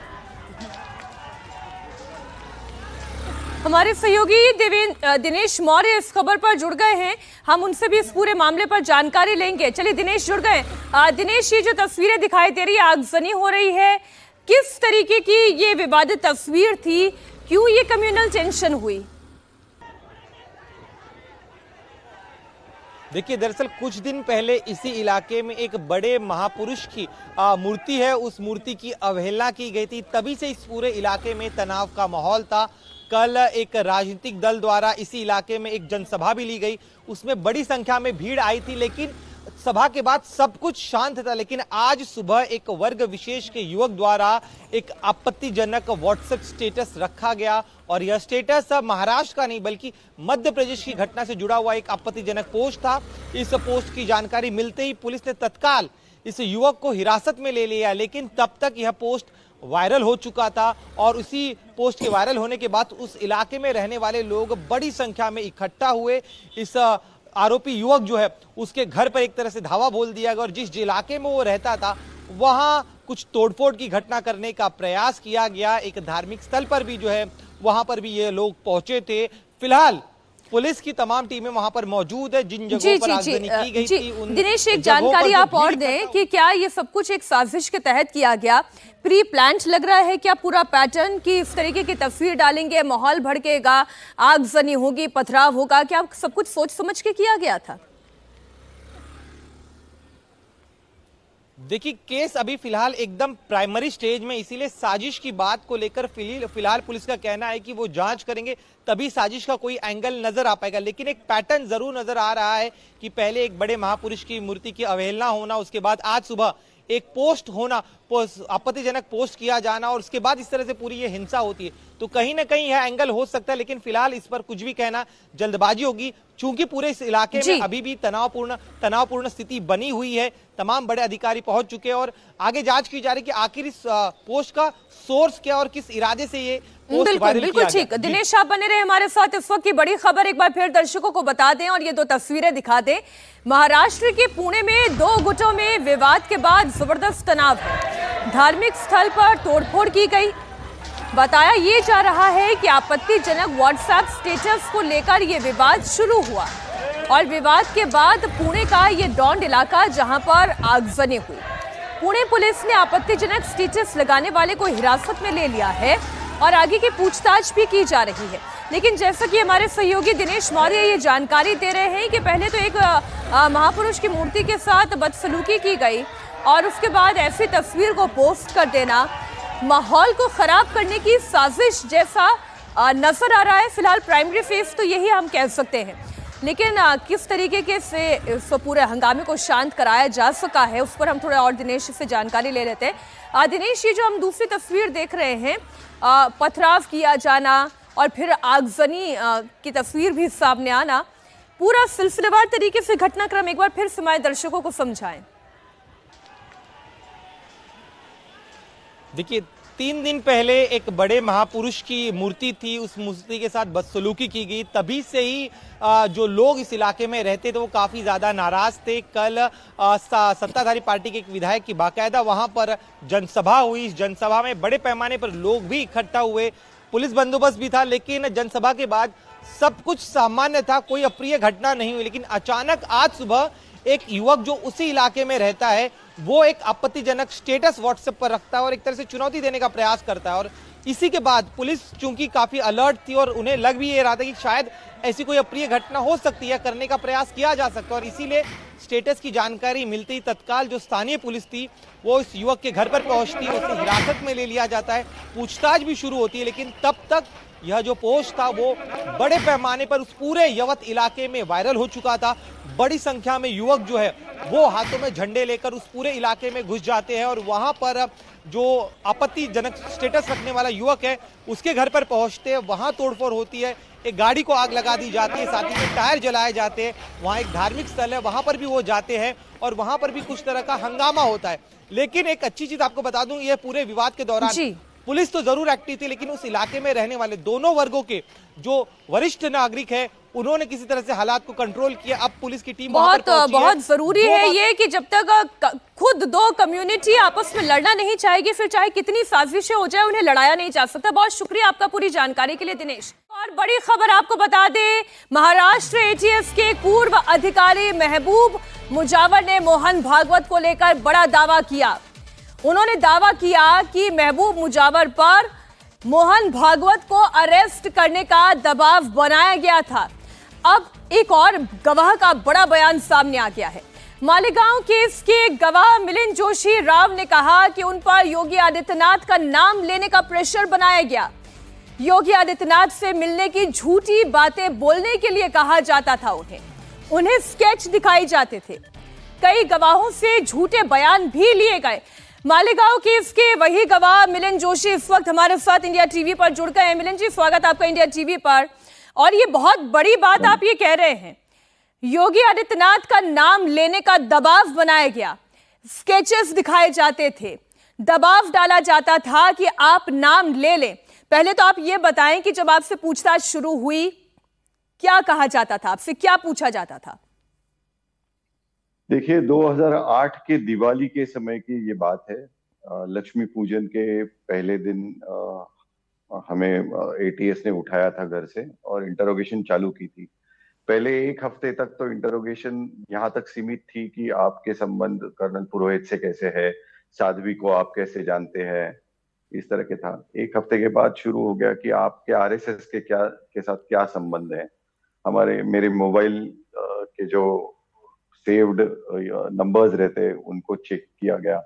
[SPEAKER 1] हमारे सहयोगी दिनेश मौर्य इस खबर पर जुड़ गए हैं। हम उनसे भी इस पूरे मामले पर जानकारी लेंगे। चलिए दिनेश जुड़ गए। दिनेश, ये जो तस्वीरें दिखाई दे रही है, आगजनी हो रही है, किस तरीके की ये विवादित तस्वीर थी, क्यों ये कम्युनल टेंशन हुई?
[SPEAKER 13] देखिए, दरअसल कुछ दिन पहले इसी इलाके में एक बड़े महापुरुष की मूर्ति है, उस मूर्ति की अवहेलना की गई थी। तभी से इस पूरे इलाके में तनाव का माहौल था। कल एक राजनीतिक दल द्वारा इसी इलाके में एक जनसभा भी ली गई, उसमें बड़ी संख्या में भीड़ आई थी, लेकिन सभा के बाद सब कुछ शांत था। लेकिन आज सुबह एक वर्ग विशेष के युवक द्वारा एक आपत्तिजनक व्हाट्सएप स्टेटस रखा गया, और यह स्टेटस महाराष्ट्र का नहीं बल्कि मध्य प्रदेश की घटना से जुड़ा हुआ एक आपत्तिजनक पोस्ट था। इस पोस्ट की जानकारी मिलते ही पुलिस ने तत्काल इस युवक को हिरासत में ले लिया, लेकिन तब तक यह पोस्ट वायरल हो चुका था, और उसी पोस्ट के वायरल होने के बाद उस इलाके में रहने वाले लोग बड़ी संख्या में इकट्ठा हुए। इस आरोपी युवक जो है उसके घर पर एक तरह से धावा बोल दिया गया, और जिस इलाके में वो रहता था वहां कुछ तोड़फोड़ की घटना करने का प्रयास किया गया। एक धार्मिक स्थल पर भी जो है वहां पर भी ये लोग पहुंचे थे। फिलहाल पुलिस की तमाम टीमें वहां पर मौजूद है। जिन जगहों पर आगजनी की गई थी, उन
[SPEAKER 1] दिनेश, एक जानकारी आप और दें कि क्या ये सब कुछ एक साजिश के तहत किया गया, प्री प्लान्ड लग रहा है क्या पूरा पैटर्न, कि इस तरीके की तस्वीर डालेंगे, माहौल भड़केगा, आगजनी होगी, पथराव होगा, क्या सब कुछ सोच समझ के किया गया था?
[SPEAKER 13] देखिए, केस अभी फिलहाल एकदम प्राइमरी स्टेज में, इसीलिए साजिश की बात को लेकर फिलहाल पुलिस का कहना है कि वो जांच करेंगे, तभी साजिश का कोई एंगल नजर आ पाएगा। लेकिन एक पैटर्न जरूर नजर आ रहा है कि पहले एक बड़े महापुरुष की मूर्ति की अवहेलना होना, उसके बाद आज सुबह एक पोस्ट होना, आपत्तिजनक पोस्ट किया जाना, और उसके बाद इस तरह से पूरी ये हिंसा होती है। तो कहीं ना कहीं यह एंगल हो सकता है, लेकिन फिलहाल इस पर कुछ भी कहना जल्दबाजी होगी, चूंकि पूरे इस इलाके में अभी भी तनावपूर्ण स्थिति बनी हुई है। तमाम बड़े अधिकारी पहुंच चुके हैं और आगे जांच की जा रही है कि आखिर इस पोस्ट का सोर्स क्या और किस इरादे से ये
[SPEAKER 1] बिल्कुल ठीक। दिनेश, आप बने रहे हमारे साथ। इस वक्त की बड़ी खबर एक बार फिर दर्शकों को बता दें और ये दो तस्वीरें दिखा दें। महाराष्ट्र के पुणे में दो गुटों में विवाद के बाद जबरदस्त तनाव है। धार्मिक स्थल पर तोड़फोड़ की गई। बताया ये जा रहा है कि आपत्तिजनक व्हाट्सएप स्टेटस को लेकर ये विवाद शुरू हुआ, और विवाद के बाद पुणे का ये डॉन्ड इलाका जहां पर आगजनी हुई। पुणे पुलिस ने आपत्तिजनक स्टेटस लगाने वाले को हिरासत में ले लिया है और आगे की पूछताछ भी की जा रही है। लेकिन जैसा कि हमारे सहयोगी दिनेश मौर्य ये जानकारी दे रहे हैं कि पहले तो एक महापुरुष की मूर्ति के साथ बदसलूकी की गई, और उसके बाद ऐसी तस्वीर को पोस्ट कर देना माहौल को खराब करने की साजिश जैसा नजर आ रहा है। फिलहाल प्राइमरी फेज तो यही हम कह सकते हैं, लेकिन किस तरीके से इस पूरे हंगामे को शांत कराया जा सका है, उस पर हम थोड़ा और दिनेश से जानकारी ले लेते हैं। दिनेश, ये जो हम दूसरी तस्वीर देख रहे हैं, पथराव किया जाना और फिर आगजनी की तस्वीर भी सामने आना, पूरा सिलसिलेवार तरीके से घटनाक्रम एक बार फिर से हमारे दर्शकों को समझाएं।
[SPEAKER 13] देखिए, 3 दिन पहले एक बड़े महापुरुष की मूर्ति थी, उस मूर्ति के साथ बदसलूकी की गई। तभी से ही जो लोग इस इलाके में रहते थे वो काफी ज्यादा नाराज थे। कल सत्ताधारी पार्टी के एक विधायक की बाकायदा वहां पर जनसभा हुई। इस जनसभा में बड़े पैमाने पर लोग भी इकट्ठा हुए, पुलिस बंदोबस्त भी था, लेकिन जनसभा के बाद सब कुछ सामान्य था, कोई अप्रिय घटना नहीं हुई। लेकिन अचानक आज सुबह एक युवक जो उसी इलाके में रहता है वो एक आपत्तिजनक स्टेटस व्हाट्सएप पर रखता है और एक तरह से चुनौती देने का प्रयास करता है, और इसी के बाद पुलिस चूंकि काफी अलर्ट थी और उन्हें लग भी ये रहा था कि शायद ऐसी कोई अप्रिय घटना हो सकती है, करने का प्रयास किया जा सकता है, और इसीलिए स्टेटस की जानकारी मिलते ही तत्काल जो स्थानीय पुलिस थी वो इस युवक के घर पर पहुंचती है, उसे हिरासत में ले लिया जाता है, पूछताछ भी शुरू होती है। लेकिन तब तक यह जो पोस्ट था वो बड़े पैमाने पर उस पूरे यवत इलाके में वायरल हो चुका था। बड़ी संख्या में युवक जो है वो हाथों में झंडे लेकर उस पूरे इलाके में घुस जाते हैं, और वहां पर जो आपत्तिजनक स्टेटस रखने वाला युवक है उसके घर पर पहुंचते हैं। वहां तोड़फोड़ होती है, एक गाड़ी को आग लगा दी जाती है, साथ ही में टायर जलाए जाते हैं। वहां एक धार्मिक स्थल है, वहां पर भी वो जाते हैं और वहां पर भी कुछ तरह का हंगामा होता है। लेकिन एक अच्छी चीज आपको बता दूं, ये पूरे विवाद के दौरान पुलिस तो जरूर एक्टिव थी, लेकिन उस इलाके में रहने वाले दोनों वर्गों के जो वरिष्ठ नागरिक है उन्होंने किसी तरह से हालात को कंट्रोल किया। अब पुलिस की टीम वहां पर
[SPEAKER 1] बहुत
[SPEAKER 13] पहुंची है।
[SPEAKER 1] बहुत जरूरी है ये कि जब तक खुद दो कम्युनिटी आपस में लड़ना नहीं चाहेगी, फिर चाहे कितनी साजिशें हो जाए उन्हें लड़ाया नहीं जा सकता। बहुत शुक्रिया आपका पूरी जानकारी के लिए दिनेश। और बड़ी खबर आपको बता दें, महाराष्ट्र एटीएस के पूर्व अधिकारी महबूब मुजावर ने मोहन भागवत को लेकर बड़ा दावा किया। उन्होंने दावा किया कि महबूब मुजावर पर मोहन भागवत को अरेस्ट करने का दबाव बनाया गया था। अब एक और गवाह का बड़ा बयान सामने आ गया है। मालेगांव केस के गवाह मिलिंद जोशी राव ने कहा कि उन पर योगी आदित्यनाथ का नाम लेने का प्रेशर बनाया गया। योगी आदित्यनाथ से मिलने की झूठी बातें बोलने के लिए कहा जाता था। उन्हें स्केच दिखाए जाते थे। कई गवाहों से झूठे बयान भी लिए गए। मालेगांव केस के वही गवाह मिलिंद जोशी इस वक्त हमारे साथ इंडिया टीवी पर जुड़ गए हैं। मिलिंद जी, स्वागत आपका इंडिया टीवी पर। और ये बहुत बड़ी बात आप ये कह रहे हैं, योगी आदित्यनाथ का नाम लेने का दबाव बनाया गया, स्केचेस दिखाए जाते थे, दबाव डाला जाता था कि आप नाम ले लें। पहले तो आप ये बताएं कि जब आपसे पूछताछ शुरू हुई क्या कहा जाता था, आपसे क्या पूछा जाता था?
[SPEAKER 14] देखिए, 2008 के दिवाली के समय की ये बात है। लक्ष्मी पूजन के पहले दिन हमें एटीएस ने उठाया था घर से और इंटरोगेशन चालू की थी। पहले एक हफ्ते तक तो इंटरोगेशन यहाँ तक सीमित थी कि आपके संबंध कर्नल पुरोहित से कैसे है, साध्वी को आप कैसे जानते हैं, इस तरह के था। एक हफ्ते के बाद शुरू हो गया कि आपके आरएसएस के साथ क्या संबंध है। मेरे मोबाइल के जो सेव्ड नंबर्स रहते उनको चेक किया गया।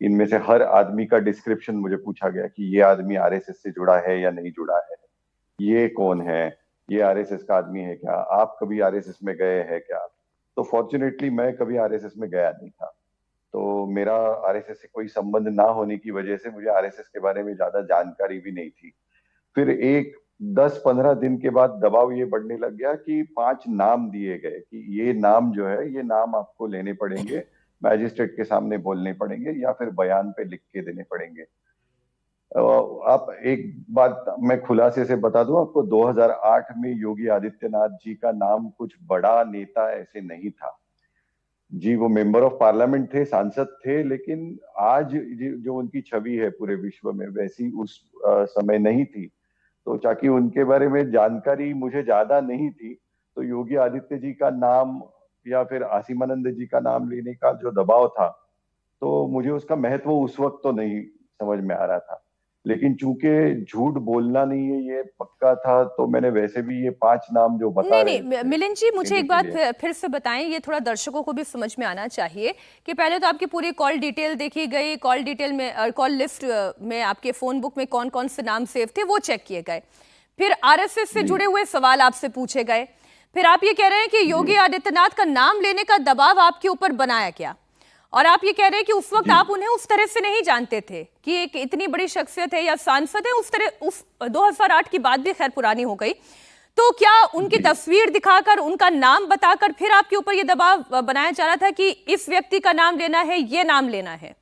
[SPEAKER 14] इनमें से हर आदमी का डिस्क्रिप्शन मुझे पूछा गया कि ये आदमी आरएसएस से जुड़ा है या नहीं जुड़ा है, ये कौन है, ये आरएसएस का आदमी है क्या, आप कभी आरएसएस में गए हैं क्या। तो फॉर्चुनेटली मैं कभी आरएसएस में गया नहीं था, तो मेरा आरएसएस से कोई संबंध ना होने की वजह से मुझे आरएसएस के बारे में ज्यादा जानकारी भी नहीं थी। फिर 10-15 दिन के बाद दबाव ये बढ़ने लग गया कि 5 नाम दिए गए कि ये नाम जो है, ये नाम आपको लेने पड़ेंगे, मैजिस्ट्रेट के सामने बोलने पड़ेंगे या फिर बयान पे लिख के देने पड़ेंगे। आप एक बात मैं खुलासे से बता दूं आपको, 2008 में योगी आदित्यनाथ जी का नाम कुछ बड़ा नेता ऐसे नहीं था जी। वो मेंबर ऑफ पार्लियामेंट थे, सांसद थे, लेकिन आज जो उनकी छवि है पूरे विश्व में वैसी उस समय नहीं थी। तो चाकि उनके बारे में जानकारी मुझे ज्यादा नहीं थी, तो योगी आदित्य जी का नाम या फिर आसिमानंद जी का नाम लेने का जो दबाव था, तो मुझे उसका महत्व उस वक्त तो नहीं समझ में आ रहा था। लेकिन चूंकि झूठ बोलना नहीं है ये पक्का था, तो मैंने वैसे भी ये 5 नाम जो बता रहे
[SPEAKER 1] नहीं, मिलिंद जी, मुझे एक बात फिर से बताएं, ये थोड़ा दर्शकों को भी समझ में आना चाहिए कि पहले तो आपकी पूरी कॉल डिटेल देखी गई, कॉल डिटेल में, कॉल लिस्ट में आपके फोन बुक में कौन कौन से नाम सेव थे वो चेक किए गए। फिर आरएसएस से जुड़े हुए सवाल आपसे पूछे गए। फिर आप ये कह रहे हैं कि योगी आदित्यनाथ का नाम लेने का दबाव आपके ऊपर बनाया गया, और आप ये कह रहे हैं कि उस वक्त आप उन्हें उस तरह से नहीं जानते थे कि एक इतनी बड़ी शख्सियत है या सांसद है। उस तरह, उस 2008 की बात भी खैर पुरानी हो गई, तो क्या उनकी तस्वीर दिखाकर, उनका नाम बताकर फिर आपके ऊपर ये दबाव बनाया जा रहा था कि इस व्यक्ति का नाम लेना है, ये नाम लेना है?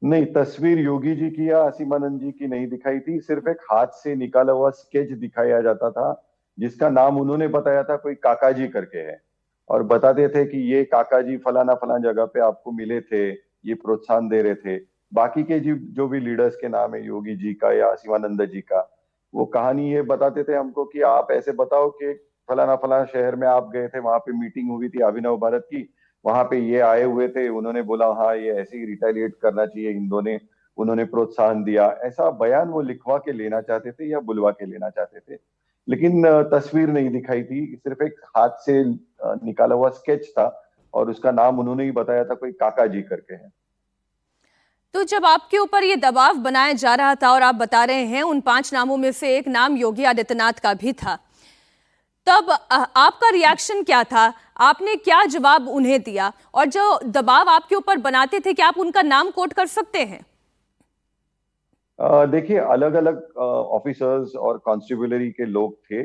[SPEAKER 14] नहीं, तस्वीर योगी जी की या आसिमानंद जी की नहीं दिखाई थी, सिर्फ एक हाथ से निकाला हुआ स्केच दिखाया जाता था जिसका नाम उन्होंने बताया था कोई काका जी करके है, और बताते थे कि ये काका जी फलाना फलाना जगह पे आपको मिले थे, ये प्रोत्साहन दे रहे थे। बाकी के जो भी लीडर्स के नाम है, योगी जी का या शिवानंद जी का, वो कहानी ये बताते थे हमको कि आप ऐसे बताओ कि फलाना फलाना शहर में आप गए थे, वहां पे मीटिंग हुई थी अभिनव भारत की, वहां पे ये आए हुए थे, उन्होंने बोला हाँ ये ऐसे ही रिटेलिएट करना चाहिए हिंदुओं ने, उन्होंने प्रोत्साहन दिया। ऐसा बयान वो लिखवा के लेना चाहते थे या बुलवा के लेना चाहते थे, लेकिन तस्वीर नहीं दिखाई थी, सिर्फ एक हाथ से निकाला हुआ स्केच था और उसका नाम उन्होंने ही बताया था कोई काका जी करके है।
[SPEAKER 1] तो जब आपके ऊपर ये दबाव बनाया जा रहा था और आप बता रहे हैं उन 5 नामों में से एक नाम योगी आदित्यनाथ का भी था, तब आपका रिएक्शन क्या था? आपने क्या जवाब उन्हें दिया? और जो दबाव आपके ऊपर बनाते थे, क्या आप उनका नाम कोट कर सकते हैं?
[SPEAKER 14] देखिए, अलग अलग ऑफिसर्स और कॉन्स्टिब्यूलरी के लोग थे।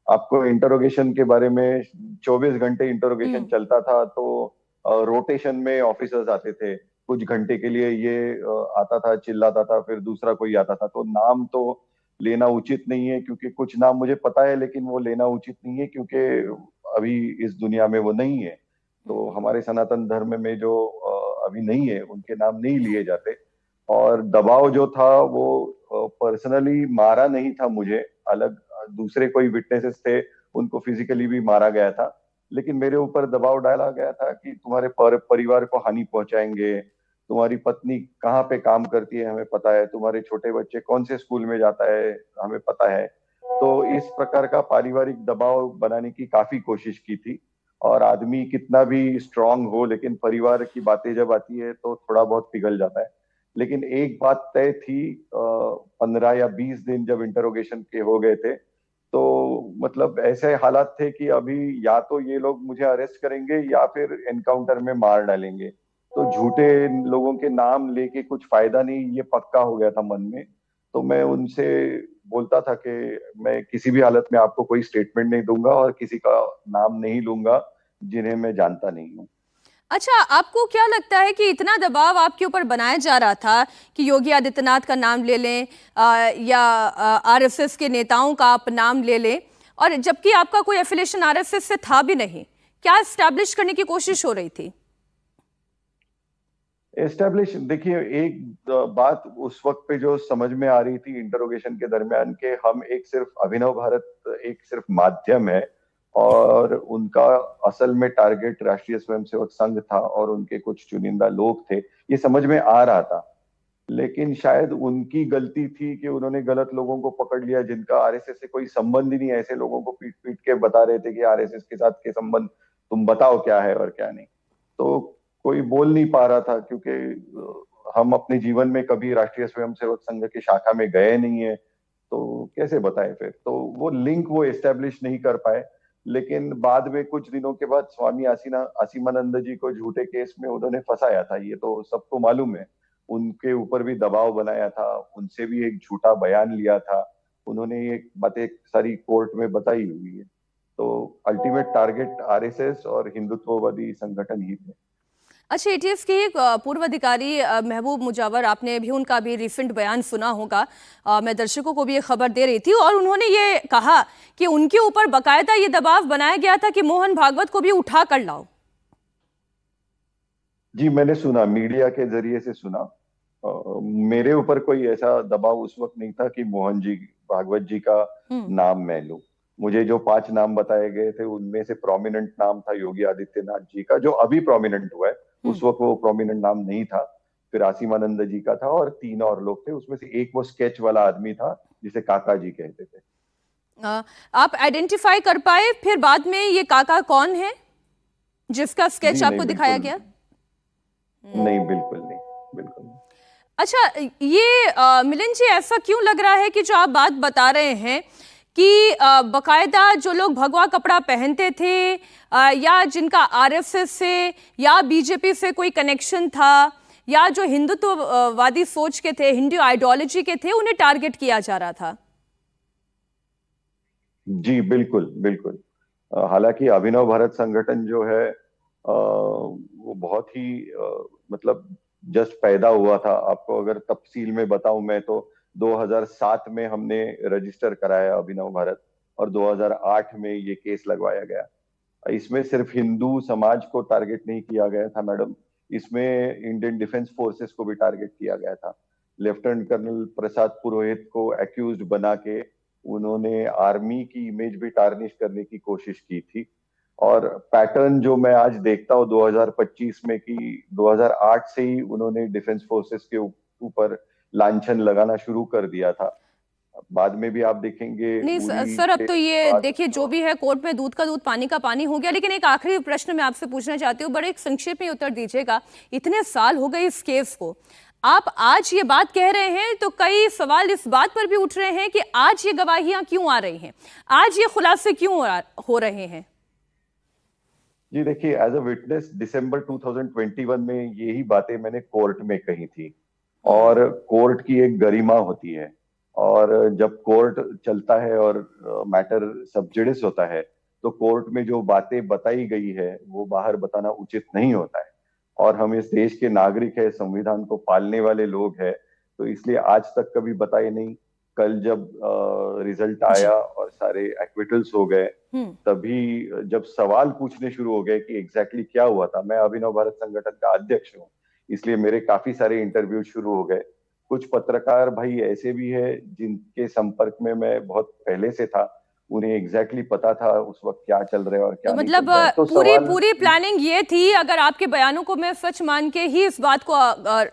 [SPEAKER 14] आपको इंटरोगेशन के बारे में 24 घंटे इंटरोगेशन चलता था, तो रोटेशन में ऑफिसर्स आते थे, कुछ घंटे के लिए ये आता था, चिल्लाता था, फिर दूसरा कोई आता था, तो नाम तो लेना उचित नहीं है, क्योंकि कुछ नाम मुझे पता है लेकिन वो लेना उचित नहीं है क्योंकि अभी इस दुनिया में वो नहीं है। तो हमारे सनातन धर्म में जो अभी नहीं है उनके नाम नहीं लिए जाते। और दबाव जो था वो पर्सनली मारा नहीं था मुझे, अलग दूसरे कोई विटनेसेस थे, उनको फिजिकली भी मारा गया था, लेकिन मेरे ऊपर दबाव डाला गया था कि तुम्हारे परिवार को हानि पहुंचाएंगे, तुम्हारी पत्नी कहाँ पे काम करती है हमें पता है, तुम्हारे छोटे बच्चे कौन से स्कूल में जाता है हमें पता है। तो इस प्रकार का पारिवारिक दबाव बनाने की काफी कोशिश की थी। और आदमी कितना भी स्ट्रांग हो लेकिन परिवार की बातें जब आती है तो थोड़ा बहुत पिघल जाता है। लेकिन एक बात तय थी, 15 या 20 दिन जब इंटरोगेशन के हो गए थे तो मतलब ऐसे हालात थे कि अभी या तो ये लोग मुझे अरेस्ट करेंगे या फिर एनकाउंटर में मार डालेंगे। तो झूठे लोगों के नाम लेके कुछ फायदा नहीं, ये पक्का हो गया था मन में। तो मैं उनसे बोलता था कि मैं किसी भी हालत में आपको कोई स्टेटमेंट नहीं दूंगा और किसी का नाम नहीं लूंगा जिन्हें मैं जानता नहीं हूँ।
[SPEAKER 1] अच्छा, आपको क्या लगता है कि इतना दबाव आपके ऊपर बनाया जा रहा था कि योगी आदित्यनाथ का नाम ले लें या आरएसएस के नेताओं का आप नाम ले लें, और जबकि आपका कोई एफिलिएशन आरएसएस से था भी नहीं, क्या एस्टैब्लिश करने की कोशिश हो रही थी?
[SPEAKER 14] एस्टेब्लिश, देखिए एक बात उस वक्त पे जो समझ में आ रही थी इंटरोगेशन के दरमियान के हम एक सिर्फ अभिनव भारत एक सिर्फ माध्यम है और उनका असल में टारगेट राष्ट्रीय स्वयंसेवक संघ था और उनके कुछ चुनिंदा लोग थे, ये समझ में आ रहा था। लेकिन शायद उनकी गलती थी कि उन्होंने गलत लोगों को पकड़ लिया जिनका आरएसएस से कोई संबंध ही नहीं। ऐसे लोगों को पीट पीट के बता रहे थे कि आरएसएस के साथ के संबंध तुम बताओ क्या है और क्या नहीं। तो कोई बोल नहीं पा रहा था क्योंकि हम अपने जीवन में कभी राष्ट्रीय स्वयंसेवक संघ की शाखा में गए नहीं है, तो कैसे बताए फिर। तो वो लिंक वो एस्टेब्लिश नहीं कर पाए। लेकिन बाद में कुछ दिनों के बाद स्वामी आसीमानंद जी को झूठे केस में उन्होंने फंसाया था, ये तो सबको मालूम है। उनके ऊपर भी दबाव बनाया था, उनसे भी एक झूठा बयान लिया था, उन्होंने ये बातें सारी कोर्ट में बताई हुई है। तो अल्टीमेट टारगेट आरएसएस और हिंदुत्ववादी संगठन ही थे।
[SPEAKER 1] अच्छा, एटीएस के एक पूर्व अधिकारी महबूब मुजावर, आपने भी उनका भी रिसेंट बयान सुना होगा। मैं दर्शकों को भी ये खबर दे रही थी और उन्होंने ये कहा कि उनके ऊपर बकायदा ये दबाव बनाया गया था कि मोहन भागवत को भी उठा कर लाओ।
[SPEAKER 14] जी, मैंने सुना, मीडिया के जरिए से सुना। मेरे ऊपर कोई ऐसा दबाव उस वक्त नहीं था कि मोहन जी भागवत जी का नाम मैं लूं। मुझे जो 5 नाम बताए गए थे उनमें से प्रोमिनेंट नाम था योगी आदित्यनाथ जी का, जो अभी प्रोमिनेंट हुआ है। उस वक्त वो प्रोमिनेंट नाम नहीं था। फिर आसीमानंद जी का था और 3 और लोग थे, उसमें से एक वो स्केच वाला आदमी था जिसे काका जी कहते थे।
[SPEAKER 1] आप आइडेंटिफाई कर पाए फिर बाद में ये काका कौन है जिसका स्केच आपको दिखाया गया?
[SPEAKER 14] नहीं, बिल्कुल नहीं, बिल्कुल नहीं।
[SPEAKER 1] अच्छा, ये मिलिंद जी, ऐसा क्यों लग रहा है कि जो आप बात बता रहे हैं कि बकायदा जो लोग भगवा कपड़ा पहनते थे या जिनका आरएसएस से या बीजेपी से कोई कनेक्शन था या जो हिंदुत्ववादी सोच के थे, हिंदू आइडियोलॉजी के थे, उन्हें टारगेट किया जा रहा था?
[SPEAKER 14] जी बिल्कुल बिल्कुल। हालांकि अभिनव भारत संगठन जो है वो बहुत ही मतलब जस्ट पैदा हुआ था। आपको अगर तफसील में बताऊं मैं तो 2007 में हमने रजिस्टर कराया अभिनव भारत और 2008 में ये केस लगवाया गया। इसमें सिर्फ हिंदू समाज को टारगेट नहीं किया गया था मैडम, इसमें इंडियन डिफेंस फोर्सेस को भी टारगेट किया गया था। लेफ्टिनेंट कर्नल प्रसाद पुरोहित को एक्यूज्ड बना के उन्होंने आर्मी की इमेज भी टार्निश करने की कोशिश की थी। और पैटर्न जो मैं आज देखता हूँ 2025 में कि 2008 से ही उन्होंने डिफेंस फोर्सेस के ऊपर लांछन लगाना शुरू कर दिया था। बाद में भी आप देखेंगे।
[SPEAKER 1] नहीं सर, अब तो ये देखिए, जो भी है कोर्ट में दूध का दूध पानी का पानी हो गया। लेकिन एक आखिरी प्रश्न मैं आपसे पूछना चाहती हूँ, बड़े एक संक्षेप में उत्तर दीजिएगा। इतने साल हो गए इस केस को, आप आज ये बात कह रहे हैं तो कई सवाल इस बात पर भी उठ रहे हैं कि आज ये गवाहियां क्यों आ रही हैं, आज ये खुलासे क्यों हो रहे हैं?
[SPEAKER 14] जी देखिए, एज अ विटनेस दिसंबर 2021 में यही बातें मैंने कोर्ट में कही थी। और कोर्ट की एक गरिमा होती है और जब कोर्ट चलता है और मैटर सब जुडिस होता है तो कोर्ट में जो बातें बताई गई है वो बाहर बताना उचित नहीं होता है। और हम इस देश के नागरिक है, संविधान को पालने वाले लोग हैं, तो इसलिए आज तक कभी बताए नहीं। कल जब रिजल्ट आया और सारे एक्विटल्स हो गए, तभी जब सवाल पूछने शुरू हो गए कि एग्जैक्टली क्या हुआ था, मैं अभिनव भारत संगठन का अध्यक्ष हूँ, इसलिए मेरे काफी सारे इंटरव्यू शुरू हो गए। कुछ पत्रकार भाई ऐसे भी है जिनके संपर्क में मैं बहुत पहले से था, उन्हें एग्जैक्टली पता था उस वक्त क्या चल रहा है और क्या
[SPEAKER 1] तो
[SPEAKER 14] नहीं
[SPEAKER 1] मतलब
[SPEAKER 14] चल रहा है। तो
[SPEAKER 1] पूरी प्लानिंग ये थी, अगर आपके बयानों को मैं सच मान के ही इस बात को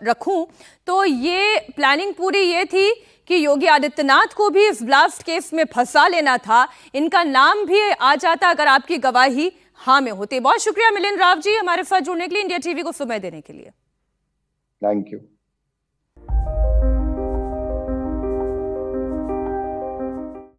[SPEAKER 1] रखूं, तो ये प्लानिंग पूरी ये थी कि योगी आदित्यनाथ को भी इस ब्लास्ट केस में फंसा लेना था, इनका नाम भी आ जाता अगर आपकी गवाही हाँ में होती। बहुत शुक्रिया मिलिंद राव जी हमारे साथ जुड़ने के लिए, इंडिया टीवी को समय देने के लिए।
[SPEAKER 14] Thank you.